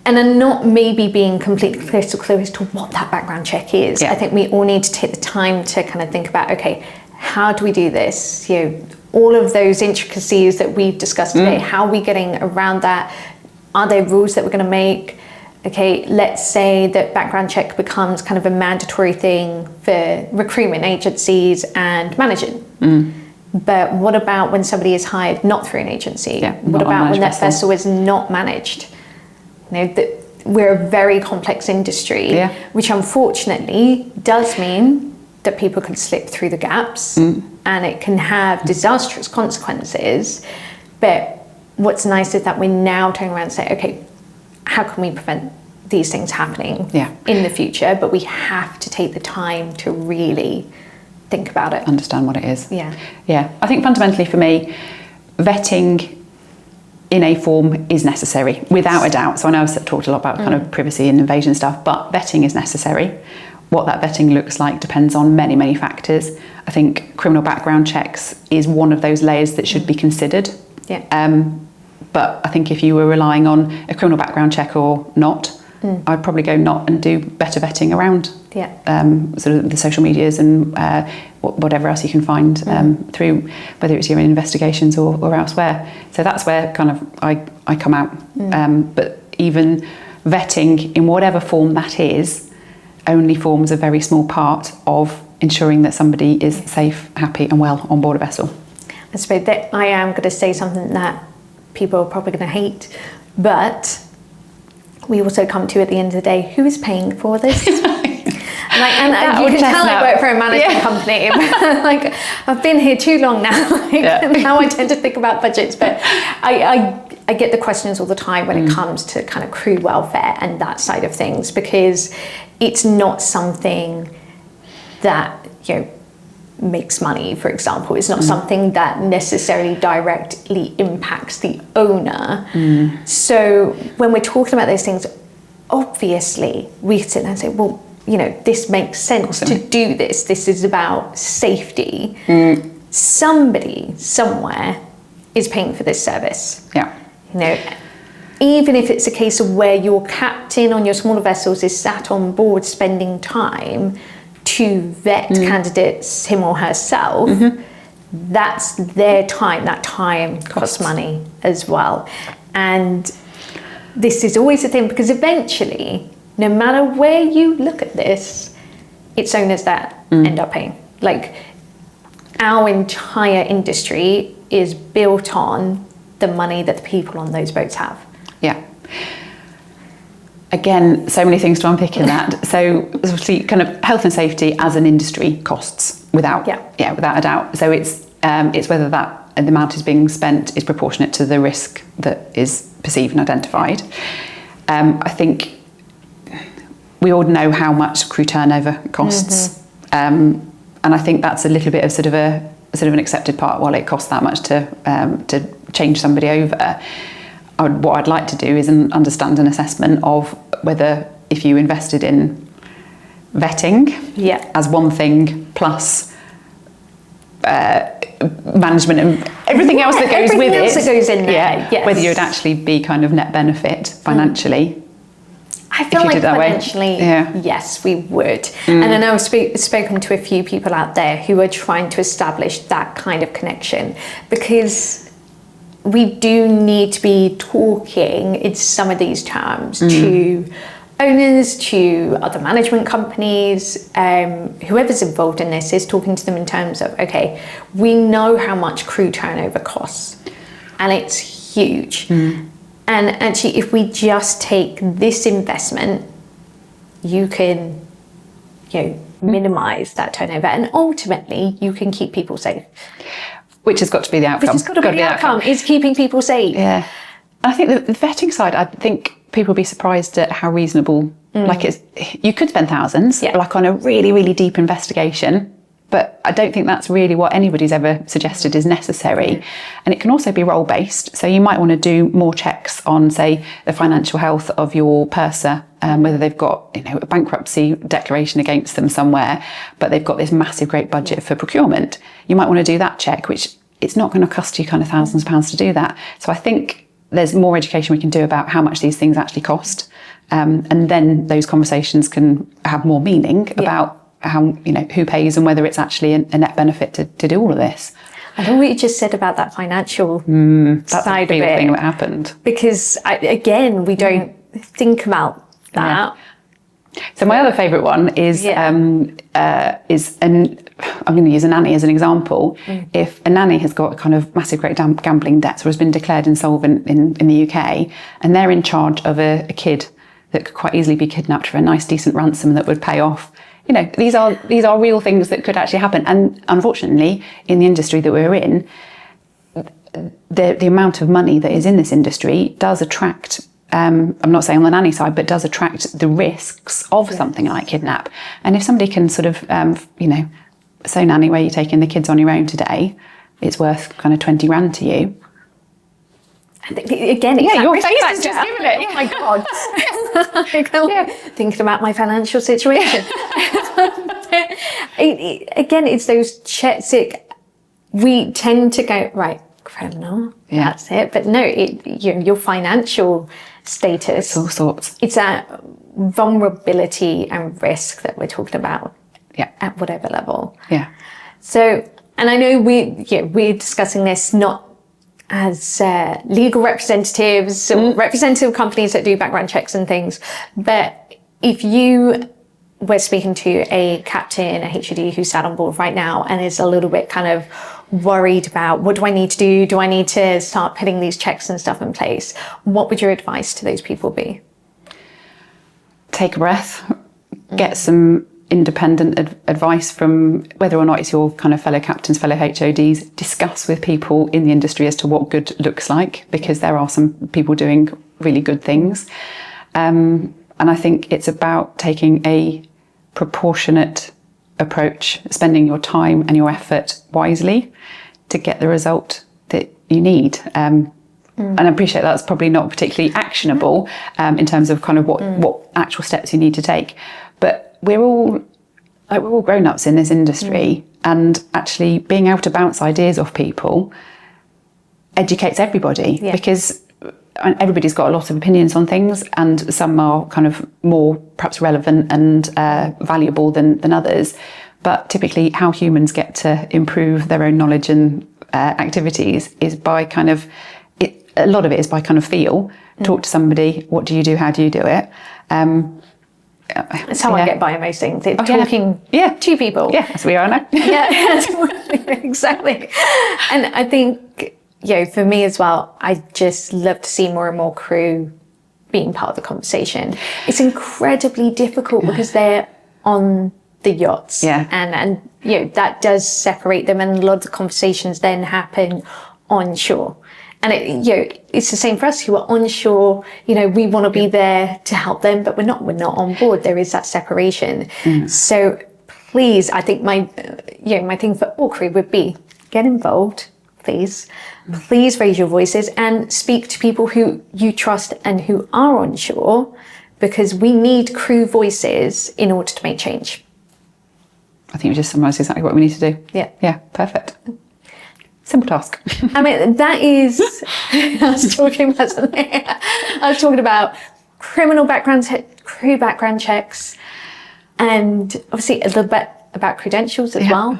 And are not maybe being completely crystal clear as to what that background check is. I think we all need to take the time to kind of think about, okay, how do we do this? All of those intricacies that we've discussed today, how are we getting around that? Are there rules that we're going to make? Okay, let's say that background check becomes kind of a mandatory thing for recruitment agencies and managing. But what about when somebody is hired not through an agency? What about when that vessel is not managed? That we're a very complex industry, which unfortunately does mean that people can slip through the gaps, and it can have disastrous consequences. But what's nice is that we're now turning around and saying, okay, how can we prevent these things happening in the future? But we have to take the time to really think about it. Understand what it is. Yeah. I think fundamentally for me, vetting in a form is necessary, without a doubt. So I know I've talked a lot about kind of privacy and invasion stuff, but vetting is necessary. What that vetting looks like depends on many, many factors. I think criminal background checks is one of those layers that should be considered. But I think if you were relying on a criminal background check or not, I'd probably go not and do better vetting around sort of the social medias and whatever else you can find through, whether it's your own investigations or elsewhere. So that's where kind of I come out. But even vetting in whatever form that is only forms a very small part of ensuring that somebody is safe, happy and well on board a vessel. I suppose that I am going to say something that people are probably going to hate, but we also come to, at the end of the day, who is paying for this? You can tell I work for a management company. Like, I've been here too long now. Now I tend to think about budgets, but I get the questions all the time when it comes to kind of crew welfare and that side of things, because it's not something that makes money, for example. It's not something that necessarily directly impacts the owner. So when we're talking about those things, obviously we sit there and say, well, this makes sense to do this. This is about safety. Somebody somewhere is paying for this service. Even if it's a case of where your captain on your smaller vessels is sat on board spending time to vet candidates, him or herself, that's their time. That time costs money as well. And this is always a thing, because eventually, no matter where you look at this, it's owners that end up paying. Like, our entire industry is built on the money that the people on those boats have. Again, so many things to unpick in that. So obviously kind of health and safety as an industry costs without a doubt. So it's whether that the amount is being spent is proportionate to the risk that is perceived and identified. I think we all know how much crew turnover costs. And I think that's a little bit of sort of an accepted part. Well, it costs that much to change somebody over, what I'd like to do is understand an assessment of whether, if you invested in vetting as one thing plus management and everything else that goes with it, that goes in there, whether you'd actually be kind of net benefit financially. I feel like financially, yes, we would. And I know I've spoken to a few people out there who are trying to establish that kind of connection, because we do need to be talking in some of these terms to owners, to other management companies, whoever's involved in this is talking to them in terms of, okay, we know how much crew turnover costs, and it's huge. And actually, if we just take this investment, you can, minimise that turnover, and ultimately you can keep people safe. Which has got to be the outcome. Which has got to be the outcome, is keeping people safe. Yeah. And I think the vetting side, I think people will be surprised at how reasonable, you could spend thousands, like on a really, really deep investigation, but I don't think that's really what anybody's ever suggested is necessary. And it can also be role-based. So you might want to do more checks on, say, the financial health of your purser, whether they've got, a bankruptcy declaration against them somewhere, but they've got this massive, great budget for procurement. You might want to do that check, which it's not going to cost you kind of thousands of pounds to do that. So I think there's more education we can do about how much these things actually cost. And then those conversations can have more meaning about how, who pays and whether it's actually a net benefit to do all of this. I know what you just said about that financial side of it. Thing that happened. Because we don't think about that. Yeah. So my other favourite one is I'm going to use a nanny as an example. If a nanny has got a kind of massive great gambling debts or has been declared insolvent in the UK, and they're in charge of a kid that could quite easily be kidnapped for a nice decent ransom that would pay off. These are real things that could actually happen. And unfortunately, in the industry that we're in, the amount of money that is in this industry does attract, I'm not saying on the nanny side, but does attract the risks of something like kidnap. And if somebody can sort of, so nanny, where you're taking the kids on your own today, it's worth kind of 20 grand to you. Again, your face is just giving it. Oh my God. Thinking about my financial situation. Again, it's those checks. We tend to go, right, criminal, that's it. But no, your financial status. It's all sorts. It's that vulnerability and risk that we're talking about at whatever level. Yeah. So, and I know we're discussing this not as legal representatives or representative companies that do background checks and things, but if you were speaking to a captain, a HOD who sat on board right now and is a little bit kind of worried about, what do I need to do? Do I need to start putting these checks and stuff in place? What would your advice to those people be? Take a breath, get some independent advice from whether or not it's your kind of fellow captains, fellow HODs. Discuss with people in the industry as to what good looks like, because there are some people doing really good things. And I think it's about taking a proportionate approach, spending your time and your effort wisely to get the result that you need. And I appreciate that's probably not particularly actionable in terms of kind of what actual steps you need to take. But we're all grown-ups in this industry, and actually being able to bounce ideas off people educates everybody, because everybody's got a lot of opinions on things, and some are kind of more perhaps relevant and valuable than others. But typically how humans get to improve their own knowledge and activities is by kind of, a lot of it is by kind of feel. Talk to somebody, what do you do, how do you do it? That's how I get by on most things. Talking to people. Yeah, as we are now. Exactly. And I think, for me as well, I just love to see more and more crew being part of the conversation. It's incredibly difficult because they're on the yachts. And that does separate them, and a lot of the conversations then happen on shore. And it's the same for us who are onshore. We want to be there to help them, but we're not on board. There is that separation. So please, I think my thing for all crew would be get involved, please raise your voices and speak to people who you trust and who are unsure, because we need crew voices in order to make change. I think you just summarised exactly what we need to do. Yeah. Yeah, perfect. Simple task. I mean, that is, I was talking about something. I was talking about criminal background, crew background checks, and obviously a little bit about credentials as well,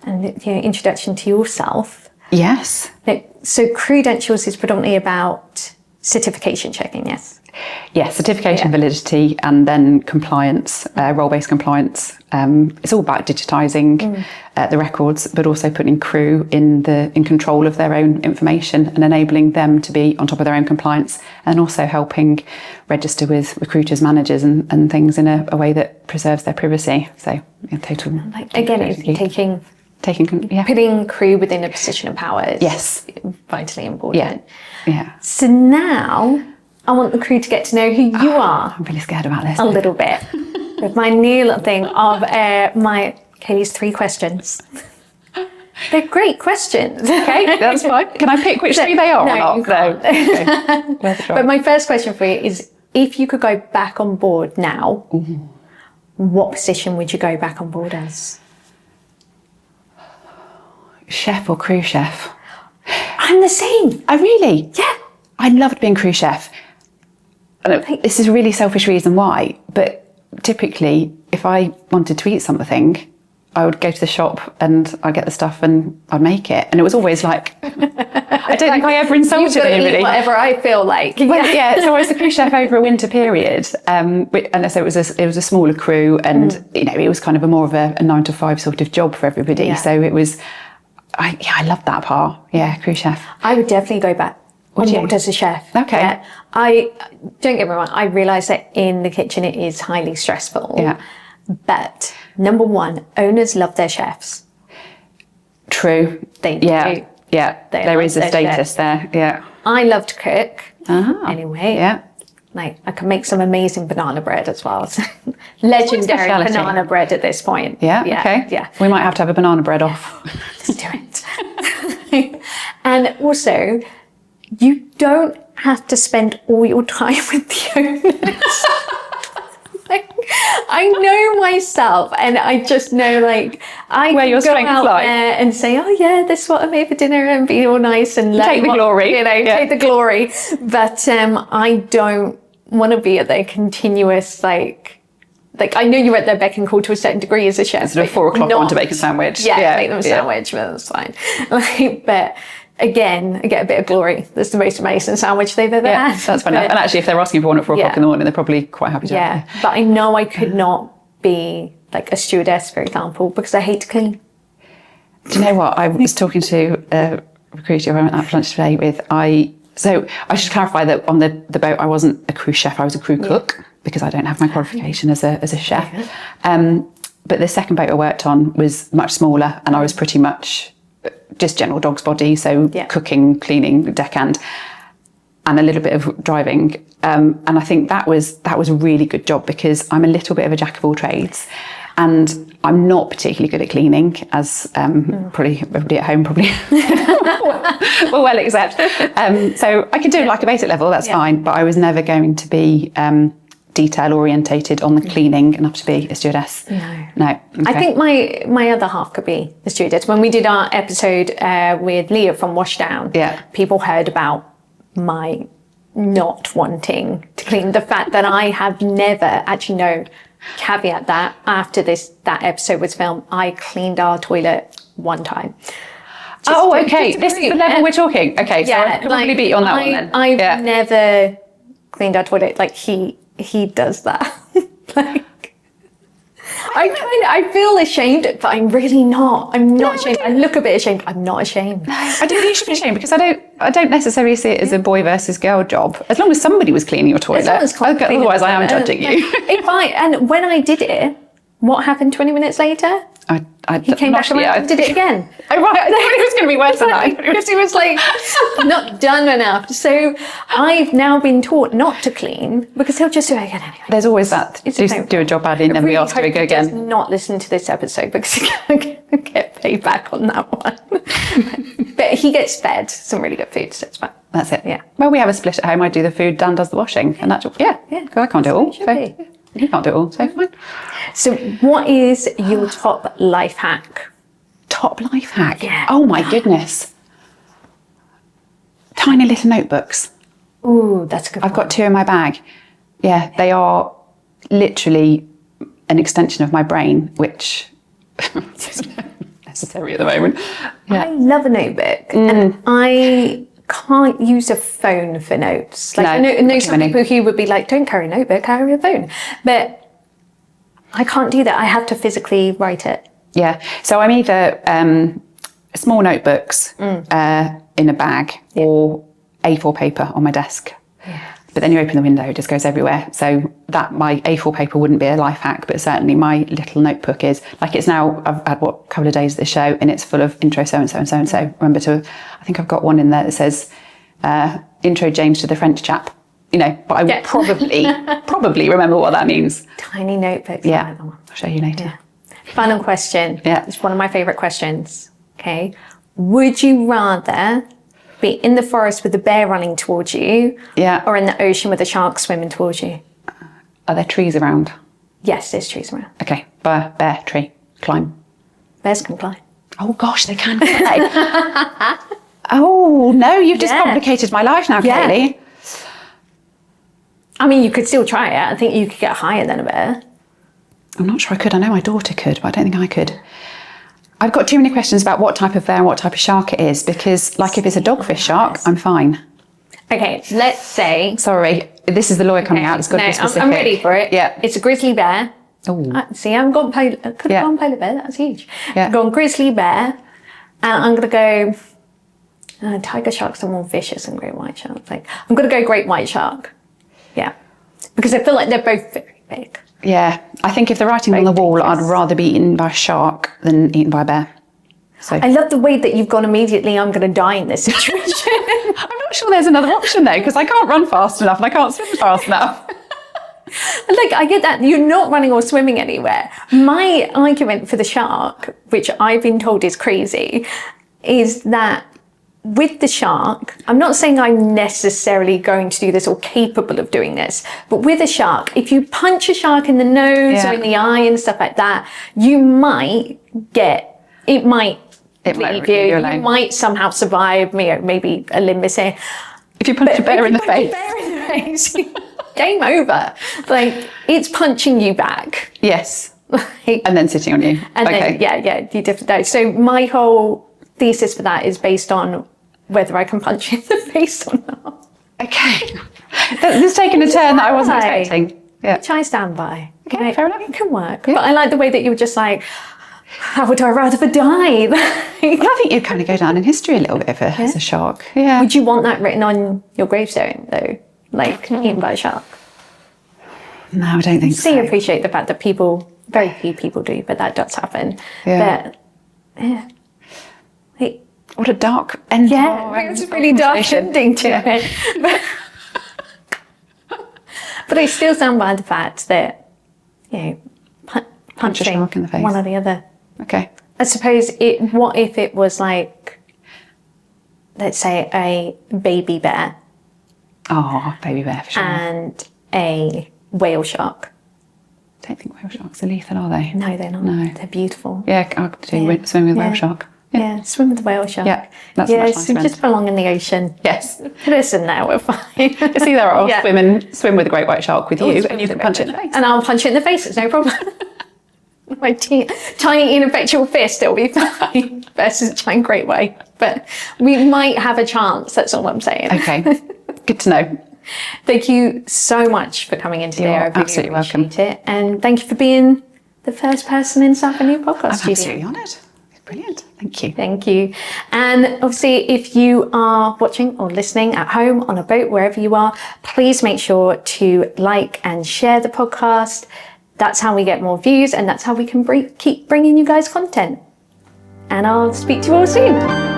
and introduction to yourself. Yes. So Crewdentials is predominantly about certification checking, yes? Yeah, certification, validity, and then compliance, role-based compliance. It's all about digitising the records, but also putting crew in control of their own information and enabling them to be on top of their own compliance, and also helping register with recruiters, managers, and things in a way that preserves their privacy. So, total. Again, it's putting crew within a position of power is vitally important. Yeah. So now I want the crew to get to know who you are. I'm really scared about this. A little bit. With my new little thing of Kaylee's 3 questions. They're great questions. Okay, that's fine. Can I pick which 3 they are no, or not? You can't. No. Okay. But my first question for you is, if you could go back on board now, what position would you go back on board as? Chef or crew chef? I'm the same. Oh, really? Yeah. I loved being crew chef. This is a really selfish reason why, but typically if I wanted to eat something, I would go to the shop and I'd get the stuff and I'd make it. And it was always like, I don't think I ever insulted anybody. Eat whatever I feel like. Well, so I was a crew chef over a winter period. And so it was a smaller crew, and it was kind of more of a 9 to 5 sort of job for everybody. Yeah. So it was, I loved that part. Yeah, crew chef. I would definitely go back on board as a chef. Okay. Yeah. Don't get me wrong, I realise that in the kitchen it is highly stressful. Yeah. But number one, owners love their chefs. True. They do. Yeah. There is a status there. Yeah. I love to cook. Anyway. Yeah. Like, I can make some amazing banana bread as well. Legendary banana bread at this point. Yeah. Okay. Yeah. We might have to have a banana bread off. Let's do it. And also, you don't have to spend all your time with the owners. I know myself, and I just know, I where your go strengths out lie there and say, oh yeah, this is what I made for dinner, and be all nice and take the glory. Take the glory. But I don't want to be at their continuous I know you're at their beck and call to a certain degree as a chef. Sort of 4 o'clock I want to make a sandwich. Yeah, make them a sandwich, but that's fine. But again, I get a bit of glory. That's the most amazing sandwich they've ever had. That's fine. And actually, if they're asking for one at 4 o'clock in the morning, they're probably quite happy to have it. But I know I could not be a stewardess, for example, because I hate to clean. Do you know what? I was talking to a recruiter I went out for lunch today with. So I should clarify that on the boat, I wasn't a crew chef, I was a crew cook, because I don't have my qualification as a chef. But the second boat I worked on was much smaller, and I was pretty much just general dog's body, so cooking, cleaning, deckhand, and a little bit of driving. And I think that was a really good job, because I'm a little bit of a jack of all trades, and I'm not particularly good at cleaning, as probably everybody at home probably will well accept. So I could do a basic level, that's fine, but I was never going to be detail orientated on the cleaning enough to be a stewardess. No. Okay. I think my other half could be a stewardess. When we did our episode with Leah from Washdown, people heard about my not wanting to clean. The fact that I have never, actually no, caveat that after that episode was filmed, I cleaned our toilet one time. Okay. This is the level we're talking. Okay, so I could probably beat you on that one then. I've never cleaned our toilet. He does that. I feel ashamed, but I'm really not. I'm not ashamed. I look a bit ashamed. I'm not ashamed. I don't think you should be ashamed, because I don't necessarily see it as a boy versus girl job. As long as somebody was cleaning your toilet. Otherwise, I am judging you. And when I did it, what happened 20 minutes later? He came back around and did it again. Oh, right. I thought it was going to be worse than that. Because he was not done enough. So I've now been taught not to clean, because he'll just do it again anyway. There's always that. Do a job badly and then we ask to go again. He does not listen to this episode, because he's going to get paid back on that one. But he gets fed some really good food, so it's fine. That's it. Yeah. Well, we have a split at home. I do the food, Dan does the washing. And that's, Yeah. because I can't do it all. Should So be. he can't do it all, so fine. So what is your top life hack? Top life hack? Yeah. Oh my goodness. Tiny little notebooks. Ooh, that's a good I've got 2 in my bag. Yeah, they are literally an extension of my brain, which isn't necessary at the moment. I love a notebook, and I can't use a phone for notes. Like, No, I know not some many. people who would be like, don't carry a notebook, carry a phone. But I can't do that. I have to physically write it. Yeah, so I'm either small notebooks in a bag or A4 paper on my desk. But then you open the window, it just goes everywhere. So that my A4 paper wouldn't be a life hack, but certainly my little notebook is. Like it's now, I've had a couple of days of the show and it's full of intro so-and-so and so-and-so. Remember to, I think I've got one in there that says, intro James to the French chap. You know, but I would probably remember what that means. Tiny notebooks. Yeah, I like that one. I'll show you later. Yeah. Final question. Yeah. It's one of my favourite questions. Okay. Would you rather be in the forest with a bear running towards you, or in the ocean with a shark swimming towards you? Are there trees around? Yes, there's trees around. Okay, bear, tree, climb. Bears can fly. Oh gosh, they can fly. Oh no, you've just complicated my life now, Yeah. Kaylee. I mean, you could still try it. I think you could get higher than a bear. I'm not sure I could. I know my daughter could, but I don't think I could. I've got too many questions about what type of bear and what type of shark it is, because like if it's a dogfish shark, I'm fine. Okay, let's say... Sorry, this is the lawyer coming out. It's got to be specific. I'm ready for it. Yeah. It's a grizzly bear. Oh. See, I haven't gone polar... I could have gone polar bear. That's huge. Yeah. I've gone grizzly bear. And I'm going to go... tiger sharks are more vicious than great white sharks. Like, I'm going to go great white shark. Yeah. Because I feel like they're both very big. Yeah, I think if the writing's on the wall, I'd rather be eaten by a shark than eaten by a bear. So I love the way that you've gone immediately, I'm going to die in this situation. I'm not sure there's another option though, because I can't run fast enough and I can't swim fast enough. Look, I get that. You're not running or swimming anywhere. My argument for the shark, which I've been told is crazy, is that with the shark, I'm not saying I'm necessarily going to do this or capable of doing this, but with a shark, if you punch a shark in the nose or in the eye and stuff like that, you might get, it might leave you. You might somehow survive, maybe a limb missing. If you punch a bear in the face. Game over. Like, it's punching you back. Yes. And then sitting on you. And then, you definitely don't. So my whole thesis for that is based on whether I can punch you in the face or not. Okay. This has taken a turn that I wasn't expecting. Yeah. Which I stand by. Okay, fair enough. It can work. Yeah. But I like the way that you were just like, how would I rather die? Well, I think you kind of go down in history a little bit as a shark. Yeah. Would you want that written on your gravestone, though? Like, eaten by a shark? No, I don't think so. I appreciate the fact that very few people do, but that does happen. Yeah. But, yeah. What a dark end. Yeah, it's a really dark ending to it. But I still stand by the fact that, punching a shark in the face. one or the other. Okay. I suppose what if it was like, let's say, a baby bear. Oh, baby bear for sure. And a whale shark. I don't think whale sharks are lethal, are they? No, they're not. No. They're beautiful. Yeah, I could do swim with whale shark. Yeah, swim with the whale shark. Yeah, that's a much nicer just belong in the ocean. Yes. Listen, now we're fine. It's either I'll swim with a great white shark with you and you can punch it in the face. And I'll punch it in the face, it's no problem. My tiny ineffectual fist, it'll be fine. Versus a giant great white. But we might have a chance, that's all I'm saying. Okay, good to know. Thank you so much for coming in today. You're I really absolutely welcome. appreciate it. And thank you for being the first person inside the new podcast I'm studio. absolutely honoured. Brilliant. Thank you. Thank you. And obviously, if you are watching or listening at home, on a boat, wherever you are, please make sure to like and share the podcast. That's how we get more views and that's how we can keep bringing you guys content. And I'll speak to you all soon.